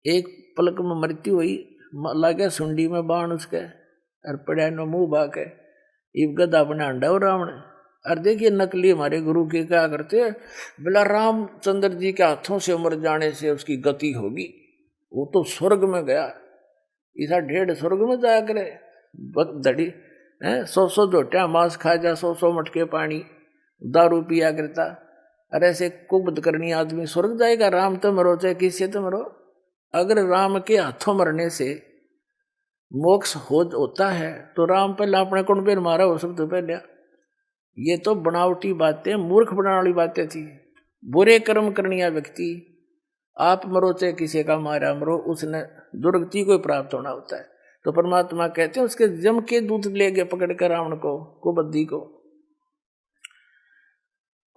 एक पलक में मृत्यु हुई, लागे सुंडी में बाण उसके, और पड़ा नो मुंह बाके इब गदा बना अंडा और रावण। और देखिए नकली हमारे गुरु के क्या करते हैं, बोला रामचंद्र जी के हाथों से मर जाने से उसकी गति होगी, वो तो स्वर्ग में गया, ऐसा 1.5 स्वर्ग में जाया करे, धड़ी है 100 झोटिया मांस खा जा, 100 मटके पानी दारू पिया करता, अरे ऐसे कुबद करनी आदमी स्वर्ग जाएगा? राम तो मरो चाहे किससे तो मरो, अगर राम के हाथों मरने से मोक्ष होता है तो राम पहले अपने कुंड पर मारा हो सबसे पहले। ये तो बनावटी बातें, मूर्ख बनाने वाली बातें थी। बुरे कर्म करनिया व्यक्ति आप मरो चाहे किसी का मारा मरो, उसने दुर्गति को प्राप्त होना होता है। तो परमात्मा कहते हैं उसके जम के दूत ले गए पकड़ कर रावण को, कुबद्दी को।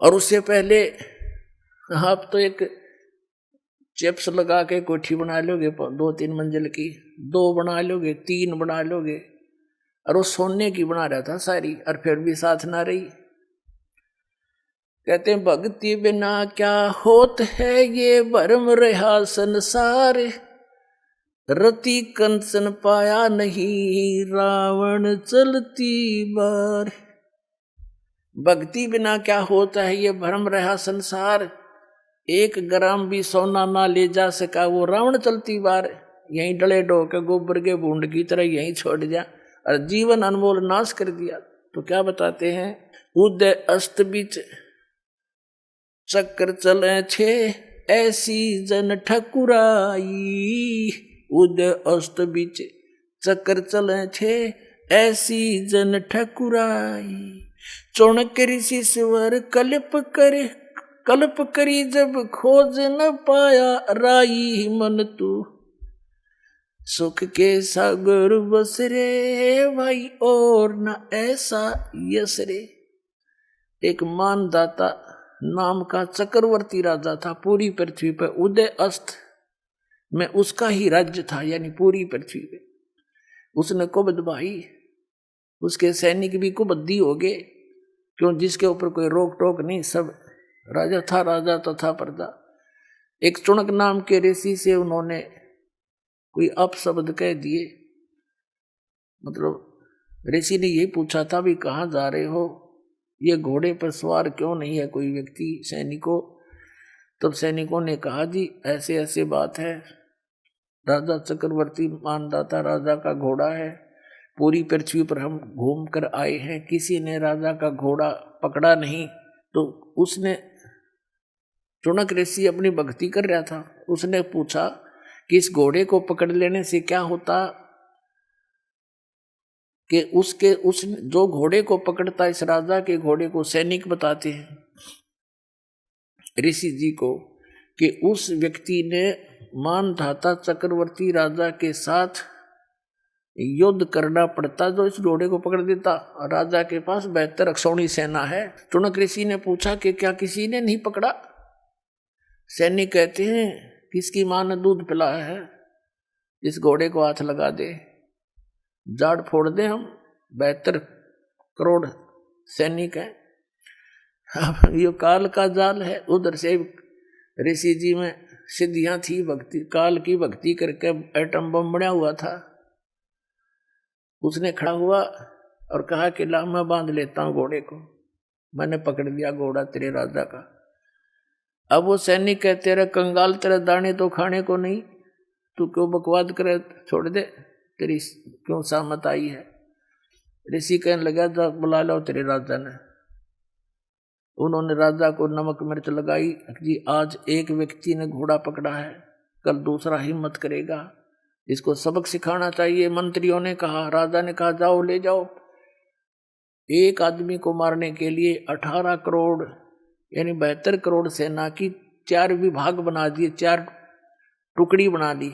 और उससे पहले आप तो एक चिप्स लगा के कोठी बना लोगे 2-3 मंजिल की, 2 बना लोगे, 3 बना लोगे, और वो सोने की बना रहा था सारी, और फिर भी साथ ना रही। कहते हैं भक्ति बिना क्या होत है ये भरम रहा संसार, रति कंचन पाया नहीं रावण चलती बार। भक्ति बिना क्या होता है ये भरम रहा संसार, 1 ग्राम भी सोना ना ले जा सका वो रावण चलती बार। यहीं डले डो के गोबर के बूंद की तरह यहीं छोड़ जा, और जीवन अनमोल नाश कर दिया। तो क्या बताते हैं, उदय अस्त बीच चक्कर चले छे ऐसी जन ठकुराई, उदय अस्त बीच चक्कर चले छे ऐसी जन ठकुराई। चौणक ऋषि स्वर कल्प करी जब खोज न पाया राई, मन तू सुख के सागर बस रे भाई और न ऐसा यस रे। एक मानदाता नाम का चक्रवर्ती राजा था पूरी पृथ्वी पर, उदय अस्त में उसका ही राज्य था, यानी पूरी पृथ्वी पे। उसने कुबद भाई, उसके सैनिक भी कुबद्दी हो गए, क्यों जिसके ऊपर कोई रोक टोक नहीं, सब राजा था, राजा तथा प्रजा। एक चुणक नाम के ऋषि से उन्होंने कोई अपशब्द कह दिए, मतलब ऋषि ने यही पूछा था भी कहाँ जा रहे हो, ये घोड़े पर सवार क्यों नहीं है कोई व्यक्ति सैनिकों। तब सैनिकों ने कहा जी ऐसे ऐसे बात है, राजा चक्रवर्ती मानदाता राजा का घोड़ा है, पूरी पृथ्वी पर हम घूम कर आए हैं, किसी ने राजा का घोड़ा पकड़ा नहीं। तो उसने चुणक ऋषि अपनी भक्ति कर रहा था, उसने पूछा कि इस घोड़े को पकड़ लेने से क्या होता, कि उस जो घोड़े को पकड़ता, इस राजा के घोड़े को सैनिक बताते हैं ऋषि जी को, कि उस व्यक्ति ने मानधाता चक्रवर्ती राजा के साथ युद्ध करना पड़ता जो इस घोड़े को पकड़ देता। राजा के पास 72 अक्षौणी सेना है। चुणक ऋषि ने पूछा कि क्या किसी ने नहीं पकड़ा? सैनिक कहते हैं किसकी मां ने दूध पिलाया है, इस घोड़े को हाथ लगा दे, जाड़ फोड़ दे हम, 72 करोड़ सैनिक हैं। अब ये काल का जाल है। उधर से ऋषि जी में सिद्धियां थी, भक्ति काल की भक्ति करके एटम बम बना हुआ था। उसने खड़ा हुआ और कहा कि ला मैं बांध लेता हूं घोड़े को, मैंने पकड़ लिया घोड़ा तेरे राजा का। अब वो सैनिक कहते रहे कंगाल तेरे दाने तो खाने को नहीं, तू क्यों बकवाद करे, छोड़ दे, तेरी क्यों सहमत आई है। ऋषि कहने लगा जा बुला लो तेरे राजा ने। उन्होंने राजा को नमक मिर्च लगाई जी आज एक व्यक्ति ने घोड़ा पकड़ा है, कल दूसरा हिम्मत करेगा, इसको सबक सिखाना चाहिए। मंत्रियों ने कहा, राजा ने कहा जाओ ले जाओ। एक आदमी को मारने के लिए 18 करोड़ यानी 72 करोड़ सेना की 4 विभाग बना दिए, 4 टुकड़ी बना दी,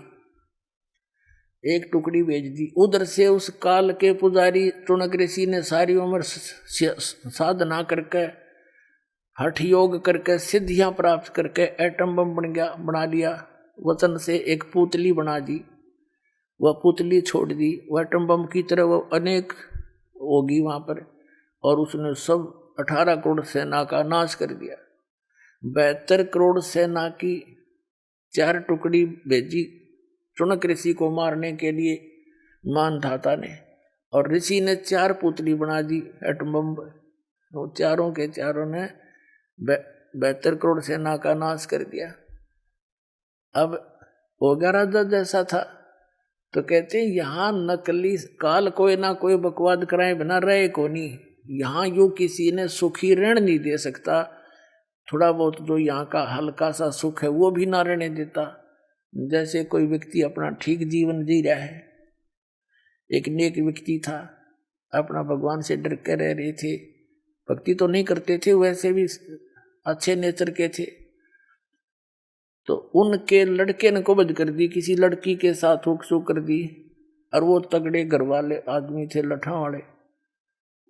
एक टुकड़ी भेज दी। उधर से उस काल के पुजारी चुणक ऋषि ने सारी उम्र साधना करके हठ योग करके सिद्धियां प्राप्त करके एटम बम बना लिया। वचन से एक पुतली बना दी, वह पुतली छोड़ दी, वह एटम बम की तरह वो अनेक होगी वहां पर। और उसने सब 18 करोड़ सेना का नाश कर दिया। 72 करोड़ सेना की 4 टुकड़ी भेजी चुनक ऋषि को मारने के लिए मानधाता ने, और ऋषि ने 4 पुतली बना दी एटम बम। वो चारों के चारों ने 72 करोड़ सेना का नाश कर दिया। अब हो गया राजा जैसा था। तो कहते हैं यहाँ नकली काल कोई ना कोई बकवाद कराए बिना रहे को नहीं। यहाँ यूँ किसी ने सुखी ऋण नहीं दे सकता। थोड़ा बहुत जो यहाँ का हल्का सा सुख है वो भी ना रहने देता। जैसे कोई व्यक्ति अपना ठीक जीवन जी रहा है। एक नेक व्यक्ति था, अपना भगवान से डर कर रह रहे थे, भक्ति तो नहीं करते थे, वैसे भी अच्छे नेचर के थे। तो उनके लड़के ने कुबज कर दी, किसी लड़की के साथ हुक कर दी, और वो तगड़े घर वाले आदमी थे, लठा वाले।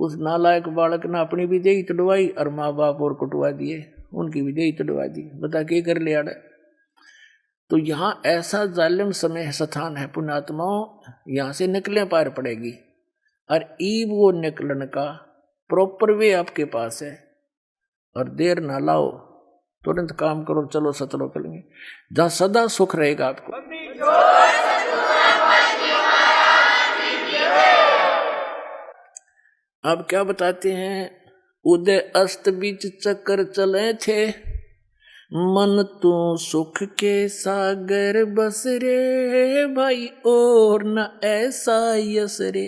उस नालायक बालक ने अपनी भी देही तड़वाई और माँ बाप और कुटवा दिए, उनकी भी देही तड़वा दी। बता के कर लिया। तो यहाँ ऐसा जालिम समय स्थान है पुण्यात्माओं, यहाँ से निकले पार पड़ेगी। और ईब वो निकलन का प्रॉपर वे आपके पास है, और देर ना लाओ, तुरंत काम करो, चलो सतलोक में, जहाँ सदा सुख रहेगा आपको। अब क्या बताते हैं, उदय अस्त बीच चक्कर चले थे, मन तू सुख के सागर बस रे भाई, और न ऐसा यस रे।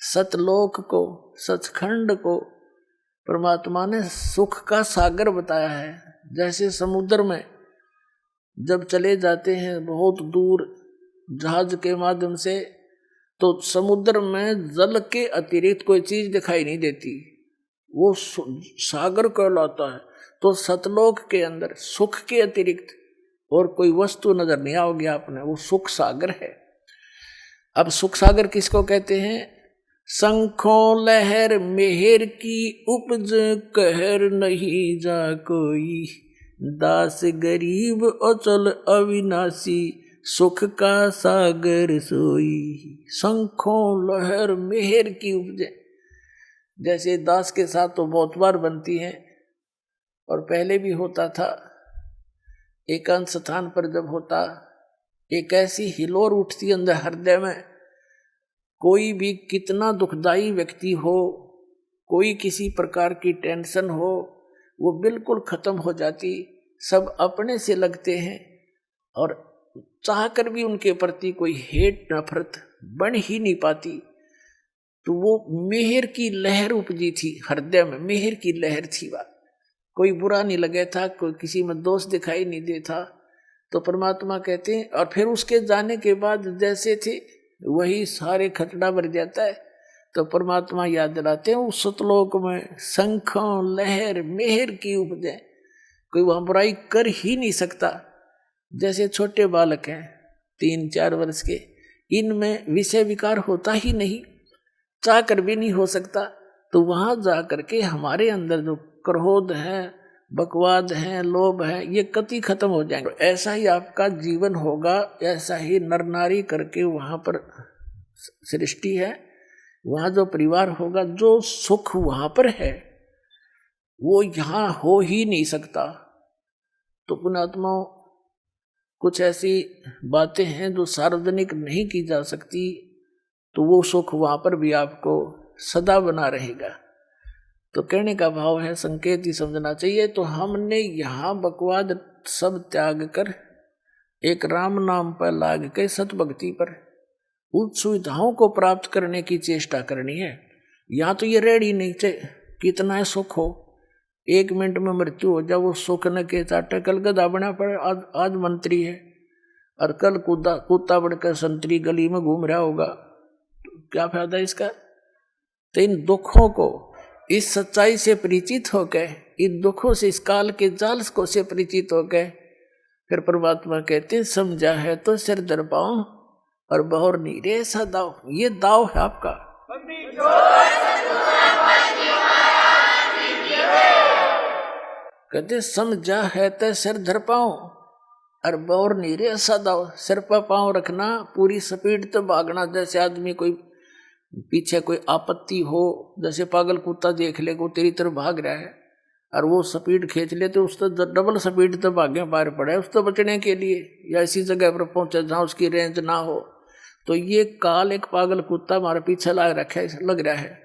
सतलोक को, सचखंड को परमात्मा ने सुख का सागर बताया है। जैसे समुद्र में जब चले जाते हैं बहुत दूर जहाज के माध्यम से, तो समुद्र में जल के अतिरिक्त कोई चीज दिखाई नहीं देती, वो सागर कहलाता है। तो सतलोक के अंदर सुख के अतिरिक्त और कोई वस्तु नजर नहीं आओगी आपने, वो सुख सागर है। अब सुख सागर किसको कहते हैं? शंखों लहर मेहर की उपज, कहर नहीं जा कोई, दास गरीब अचल अविनाशी, सुख का सागर सोई। शंखों लहर मेहर की उपज, जैसे दास के साथ तो बहुत बार बनती है, और पहले भी होता था। एकांत स्थान पर जब होता, एक ऐसी हिलोर उठती अंदर हृदय में, कोई भी कितना दुखदाई व्यक्ति हो, कोई किसी प्रकार की टेंशन हो, वो बिल्कुल खत्म हो जाती। सब अपने से लगते हैं, और चाहकर भी उनके प्रति कोई हेट नफरत बन ही नहीं पाती। तो वो मेहर की लहर उपजी थी हृदय में, मेहर की लहर थी। वह कोई बुरा नहीं लगे था, कोई किसी में दोष दिखाई नहीं देता। तो परमात्मा कहते हैं, और फिर उसके जाने के बाद जैसे थे वही सारे खटड़ा भर जाता है। तो परमात्मा याद दिलाते हैं, उस सतलोक में शंखों लहर मेहर की उपजे, कोई वहाँ बुराई कर ही नहीं सकता। जैसे छोटे बालक हैं 3-4 वर्ष के, इनमें विषय विकार होता ही नहीं, चाह कर भी नहीं हो सकता। तो वहाँ जा करके हमारे अंदर जो क्रोध है, बकवाद है, लोभ है, ये कति खत्म हो जाएंगे। ऐसा ही आपका जीवन होगा, ऐसा ही नर नारी करके वहाँ पर सृष्टि है, वहाँ जो परिवार होगा, जो सुख वहाँ पर है वो यहाँ हो ही नहीं सकता। तो पुण्यात्माओं, कुछ ऐसी बातें हैं जो सार्वजनिक नहीं की जा सकती, तो वो सुख वहाँ पर भी आपको सदा बना रहेगा। तो कहने का भाव है, संकेत ही समझना चाहिए। तो हमने यहाँ बकवाद सब त्याग कर एक राम नाम पर लाग के सतभक्ति पर उन सुविधाओं को प्राप्त करने की चेष्टा करनी है। यहाँ तो ये रेडी नहीं चाहिए, कितना है सुख हो, 1 मिनट में मृत्यु हो जाए, वो सुख न के चाटे। कल गधा बना पड़े, आज मंत्री है, और कल कुत्ता बढ़कर संतरी गली में घूम रहा होगा, तो क्या फायदा इसका? तो इन दुखों को, इस सच्चाई से परिचित होकर, इन दुखों से, इस काल के जाल को से परिचित होकर, फिर परमात्मा कहते हैं, समझा है तो सिर दर पाओ और बहुर नीरे ऐसा दाव। ये दाव है आपका। कहते समझा है तो सिर धर पाओ और बहुर नीरे ऐसा दाव। सिर पर पाँव रखना, पूरी स्पीड तो भागना। जैसे आदमी कोई पीछे कोई आपत्ति हो, जैसे पागल कुत्ता देख ले को तेरी तरफ भाग रहा है और वो स्पीड खींच ले तो उस तो डबल स्पीड तो भागे पार पड़े उस तो बचने के लिए, या ऐसी जगह पर पहुंचे जहाँ उसकी रेंज ना हो। तो ये काल एक पागल कुत्ता हमारे पीछे लग रहा है।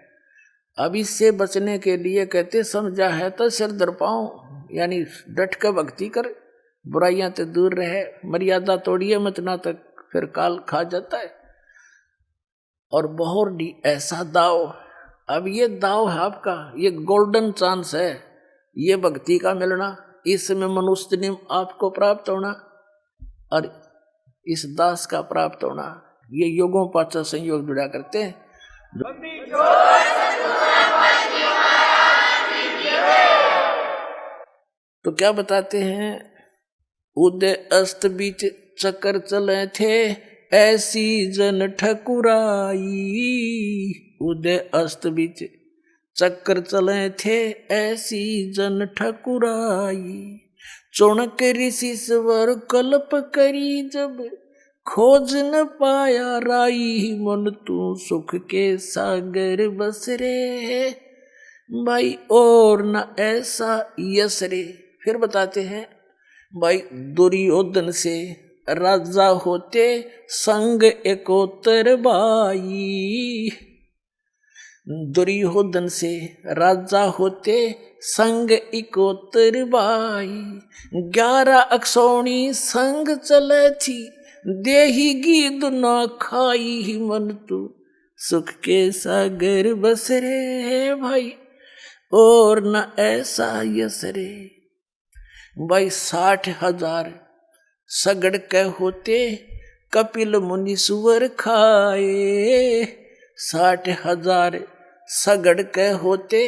अब इससे बचने के लिए कहते समझा है तो सिर दर पाओ, यानी डट कर भक्ति कर, बुराइयां तो दूर रहे, मर्यादा तोड़िए मत, ना तक फिर काल खा जाता है। और बहुत ऐसा दाव, अब ये दाव है आपका, ये गोल्डन चांस है, ये भक्ति का मिलना, इसमें मनुष्य जन्म आपको प्राप्त होना और इस दास का प्राप्त होना, ये योगों पाचा संयोग जुड़ा करते हैं। तो क्या बताते हैं, उदय अस्त बीच चक्कर चले थे ऐसी जन ठकुराई। उदय अस्त बीच चक्कर चले थे ऐसी जन ठकुराई। चौणक ऋषि स्वर कल्प करी जब खोज न पाया राई। मन तू सुख के सागर बस रे भाई और न ऐसा यस रे। फिर बताते हैं भाई, दुर्योधन से राजा होते संग एकोतर बाई। दुर्योधन से राजा होते संग इकोतर बाई। 11 अक्षौणी संग चले थी देही गीद न खाई। मन तू सुख के सागर बस रे भाई और न ऐसा यस रे भाई। 60,000 सगड़ के होते कपिल मुनि सुअर खाए। 60,000 सगड़ के होते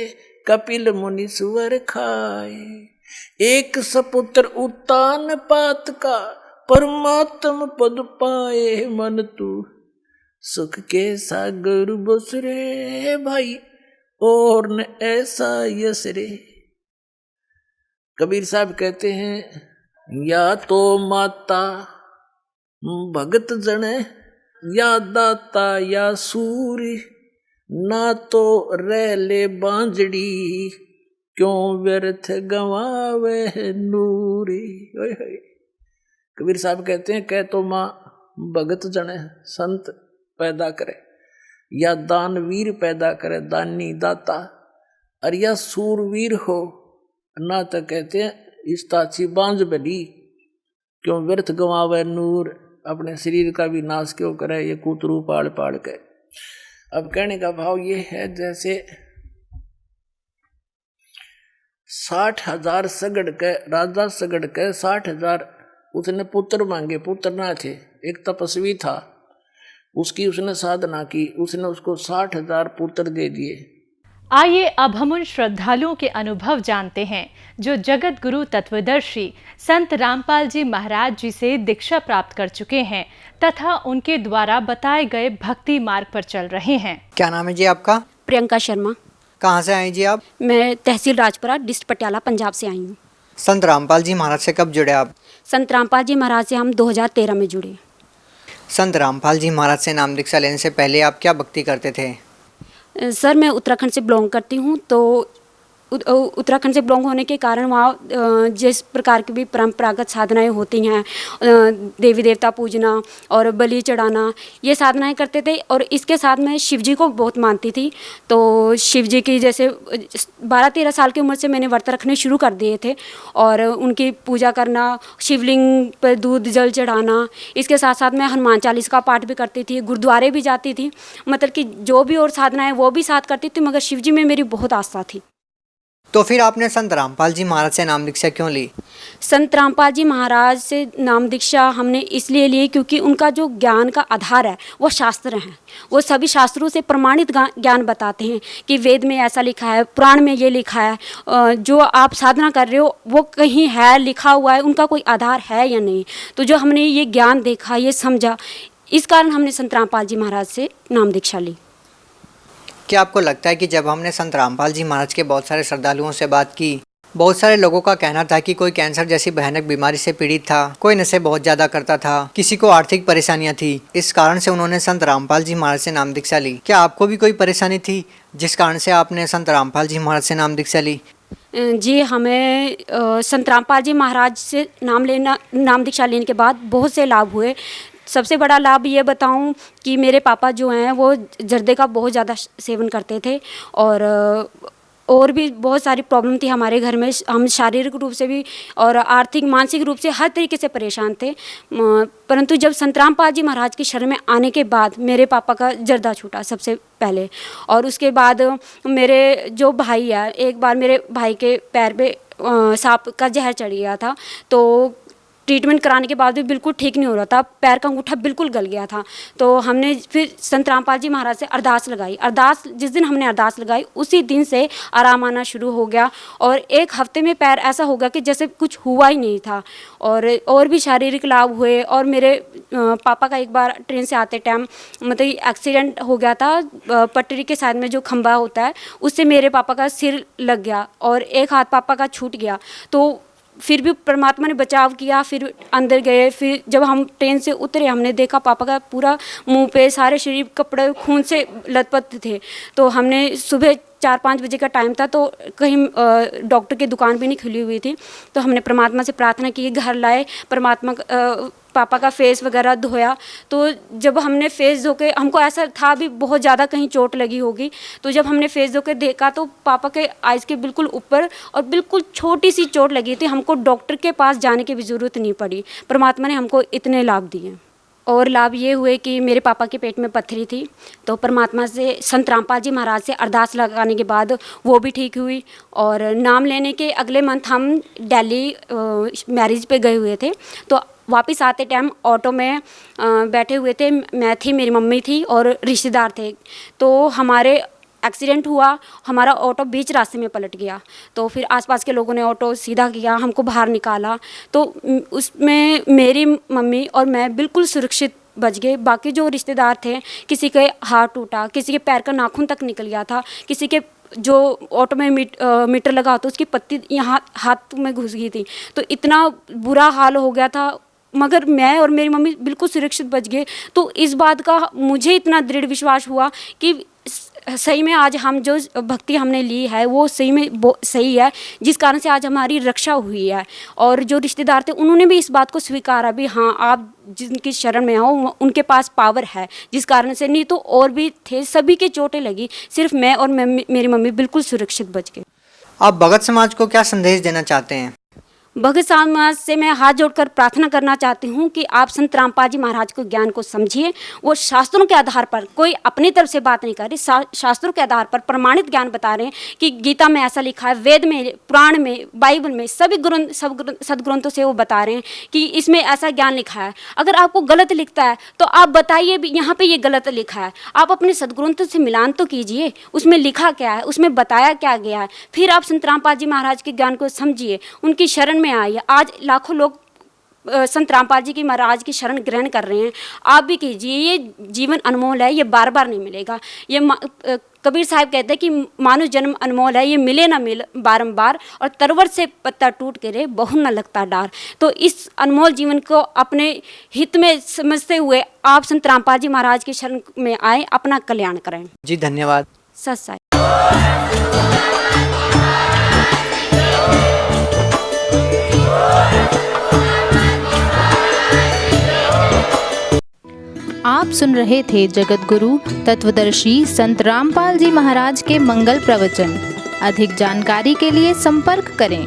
कपिल मुनि सुअर खाए। एक सपुत्र उत्तान पात का परमात्म पद पाए। मन तू सुख के सागर बस रे भाई और न ऐसा यस रे। कबीर साहब कहते हैं, या तो माता भगत जन या दाता या सूरी, ना तो रह ले बांजड़ी क्यों व्यर्थ गवावे नूरी। कबीर साहब कहते हैं, कह तो माँ भगत जन संत पैदा करे, या दानवीर पैदा करे दानी दाता, और या सूरवीर हो, ना तो कहते हैं इस ताची बांझ बली क्यों व्यर्थ गंवावे नूर। अपने शरीर का भी नाश क्यों करे ये कूतरू पाड़ पाड़ के। अब कहने का भाव ये है, जैसे 60,000 सगड़ के राजा सगड़ के 60,000 उसने पुत्र मांगे, पुत्र ना थे। एक तपस्वी था, उसकी उसने साधना की, उसने उसको 60,000 पुत्र दे दिए। आइए अब हम उन श्रद्धालुओं के अनुभव जानते हैं जो जगत गुरु तत्वदर्शी संत रामपाल जी महाराज जी से दीक्षा प्राप्त कर चुके हैं तथा उनके द्वारा बताए गए भक्ति मार्ग पर चल रहे हैं। क्या नाम है जी आपका? प्रियंका शर्मा। कहाँ से आई जी आप? मैं तहसील राजपुरा, डिस्ट्रिक्ट पटियाला, पंजाब से आई हूँ। संत रामपाल जी महाराज से कब जुड़े आप? संत रामपाल जी महाराज से हम 2013 में जुड़े। संत रामपाल जी महाराज से नाम दीक्षा लेने से पहले आप क्या भक्ति करते थे? सर, मैं उत्तराखंड से बिलोंग करती हूँ, तो उत्तराखंड से बिलोंग होने के कारण वहाँ जिस प्रकार की भी परंपरागत साधनाएं होती हैं, देवी देवता पूजना और बलि चढ़ाना, ये साधनाएं करते थे। और इसके साथ मैं शिव जी को बहुत मानती थी, तो शिव जी की जैसे 12-13 साल की उम्र से मैंने व्रत रखने शुरू कर दिए थे और उनकी पूजा करना, शिवलिंग पर दूध जल चढ़ाना, इसके साथ साथ मैं हनुमान चालीसा का पाठ भी करती थी, गुरुद्वारे भी जाती थी, मतलब कि जो भी और साधनाएँ वो भी साथ करती थी, मगर शिव जी में मेरी बहुत आस्था थी। तो फिर आपने संत रामपाल जी महाराज से नाम दीक्षा क्यों ली? संत रामपाल जी महाराज से नाम दीक्षा हमने इसलिए ली क्योंकि उनका जो ज्ञान का आधार है वो शास्त्र हैं। वो सभी शास्त्रों से प्रमाणित ज्ञान बताते हैं कि वेद में ऐसा लिखा है, पुराण में ये लिखा है, जो आप साधना कर रहे हो वो कहीं है लिखा हुआ है, उनका कोई आधार है या नहीं। तो जो हमने ये ज्ञान देखा, ये समझा, इस कारण हमने संत रामपाल जी महाराज से नाम दीक्षा ली। क्या आपको लगता है कि जब हमने संत रामपाल जी महाराज के बहुत सारे श्रद्धालुओं से बात की बहुत सारे लोगों का कहना था कि कोई कैंसर जैसी भयानक बीमारी से पीड़ित था, कोई नशे बहुत ज़्यादा करता था, किसी को आर्थिक परेशानियां थी। इस कारण से उन्होंने संत रामपाल जी महाराज से नाम दीक्षा ली। क्या आपको भी कोई परेशानी थी जिस कारण से आपने संत रामपाल जी महाराज से नाम दीक्षा ली? जी, हमें संत रामपाल जी महाराज से नाम दीक्षा लेने के बाद बहुत से लाभ हुए। सबसे बड़ा लाभ ये बताऊं कि मेरे पापा जो हैं वो जर्दे का बहुत ज़्यादा सेवन करते थे और भी बहुत सारी प्रॉब्लम थी हमारे घर में। हम शारीरिक रूप से भी और आर्थिक मानसिक रूप से हर तरीके से परेशान थे। परंतु जब संत रामपाल जी महाराज की शरण में आने के बाद मेरे पापा का जर्दा छूटा सबसे पहले, और उसके बाद मेरे जो भाई है, एक बार मेरे भाई के पैर पे सांप का जहर चढ़ गया था, तो ट्रीटमेंट कराने के बाद भी बिल्कुल ठीक नहीं हो रहा था, पैर का अंगूठा बिल्कुल गल गया था। तो हमने फिर संत रामपाल जी महाराज से अरदास लगाई। जिस दिन हमने अरदास लगाई उसी दिन से आराम आना शुरू हो गया, और एक हफ्ते में पैर ऐसा हो गया कि जैसे कुछ हुआ ही नहीं था। और भी शारीरिक लाभ हुए। और मेरे पापा का एक बार ट्रेन से आते टाइम मतलब एक्सीडेंट हो गया था, पटरी के साइड में जो खंभा होता है उससे मेरे पापा का सिर लग गया और एक हाथ पापा का छूट गया। तो फिर भी परमात्मा ने बचाव किया। फिर अंदर गए, फिर जब हम ट्रेन से उतरे हमने देखा पापा का पूरा मुंह पे सारे शरीर कपड़े खून से लथपथ थे। तो हमने सुबह 4-5 बजे का टाइम था, तो कहीं डॉक्टर की दुकान भी नहीं खुली हुई थी, तो हमने परमात्मा से प्रार्थना की, घर लाए, पापा का फेस वगैरह धोया। तो जब हमने फेस धो के, हमको ऐसा था भी बहुत ज़्यादा कहीं चोट लगी होगी, तो जब हमने फेस धो के देखा तो पापा के आइज़ के बिल्कुल ऊपर और बिल्कुल छोटी सी चोट लगी थी। हमको डॉक्टर के पास जाने की भी ज़रूरत नहीं पड़ी। परमात्मा ने हमको इतने लाभ दिए। और लाभ ये हुए कि मेरे पापा के पेट में पत्थरी थी, तो परमात्मा से संत रामपाल जी महाराज से अरदास लगाने के बाद वो भी ठीक हुई। और नाम लेने के अगले मंथ हम दिल्ली मैरिज पे गए हुए थे, तो वापस आते टाइम ऑटो में बैठे हुए थे, मैं थी, मेरी मम्मी थी और रिश्तेदार थे। तो हमारे एक्सीडेंट हुआ, हमारा ऑटो बीच रास्ते में पलट गया। तो फिर आसपास के लोगों ने ऑटो सीधा किया, हमको बाहर निकाला। तो उसमें मेरी मम्मी और मैं बिल्कुल सुरक्षित बच गए। बाकी जो रिश्तेदार थे, किसी के हाथ टूटा, किसी के पैर का नाखून तक निकल गया था, किसी के जो ऑटो में मीटर लगा तो उसकी पत्ती यहाँ हाथ में घुस गई थी। तो इतना बुरा हाल हो गया था, मगर मैं और मेरी मम्मी बिल्कुल सुरक्षित बच गए। तो इस बात का मुझे इतना दृढ़ विश्वास हुआ कि सही में आज हम जो भक्ति हमने ली है वो सही में सही है, जिस कारण से आज हमारी रक्षा हुई है। और जो रिश्तेदार थे उन्होंने भी इस बात को स्वीकारा भी, हाँ आप जिनकी शरण में हो उनके पास पावर है, जिस कारण से, नहीं तो और भी थे, सभी के चोटें लगी, सिर्फ मैं और मेरी मम्मी बिल्कुल सुरक्षित बच गए। आप भगत समाज को क्या संदेश देना चाहते हैं? भगत समाज से मैं हाथ जोड़कर प्रार्थना करना चाहती हूँ कि आप संत रामपाल जी महाराज को ज्ञान को समझिए। वो शास्त्रों के आधार पर, कोई अपनी तरफ से बात नहीं कर रही, शास्त्रों के आधार पर प्रमाणित ज्ञान बता रहे हैं कि गीता में ऐसा लिखा है, वेद में, पुराण में, बाइबल में, सभी सदग्रंथों से वो बता रहे हैं कि इसमें ऐसा ज्ञान लिखा है। अगर आपको गलत लिखता है तो आप बताइए भी यहाँ पे ये गलत लिखा है। आप अपने सदग्रंथों से मिलान तो कीजिए, उसमें लिखा क्या है, उसमें बताया क्या गया है। फिर आप संत रामपाल जी महाराज के ज्ञान को समझिए, उनकी शरण में आइए। आज लाखों लोग संत रामपाल जी की महाराज की शरण ग्रहण कर रहे हैं, आप भी कीजिए। ये जीवन अनमोल है, ये बार बार नहीं मिलेगा। ये कबीर साहब कहते हैं कि मानव जन्म अनमोल है, ये मिले ना मिले बारंबार, और तरवर से पत्ता टूट गिरे बहु न लगता डार। तो इस अनमोल जीवन को अपने हित में समझते हुए आप संत रामपाल जी महाराज की शरण में आए, अपना कल्याण करें। जी धन्यवाद। सच। आप सुन रहे थे जगत गुरु तत्वदर्शी संत रामपाल जी महाराज के मंगल प्रवचन। अधिक जानकारी के लिए संपर्क करें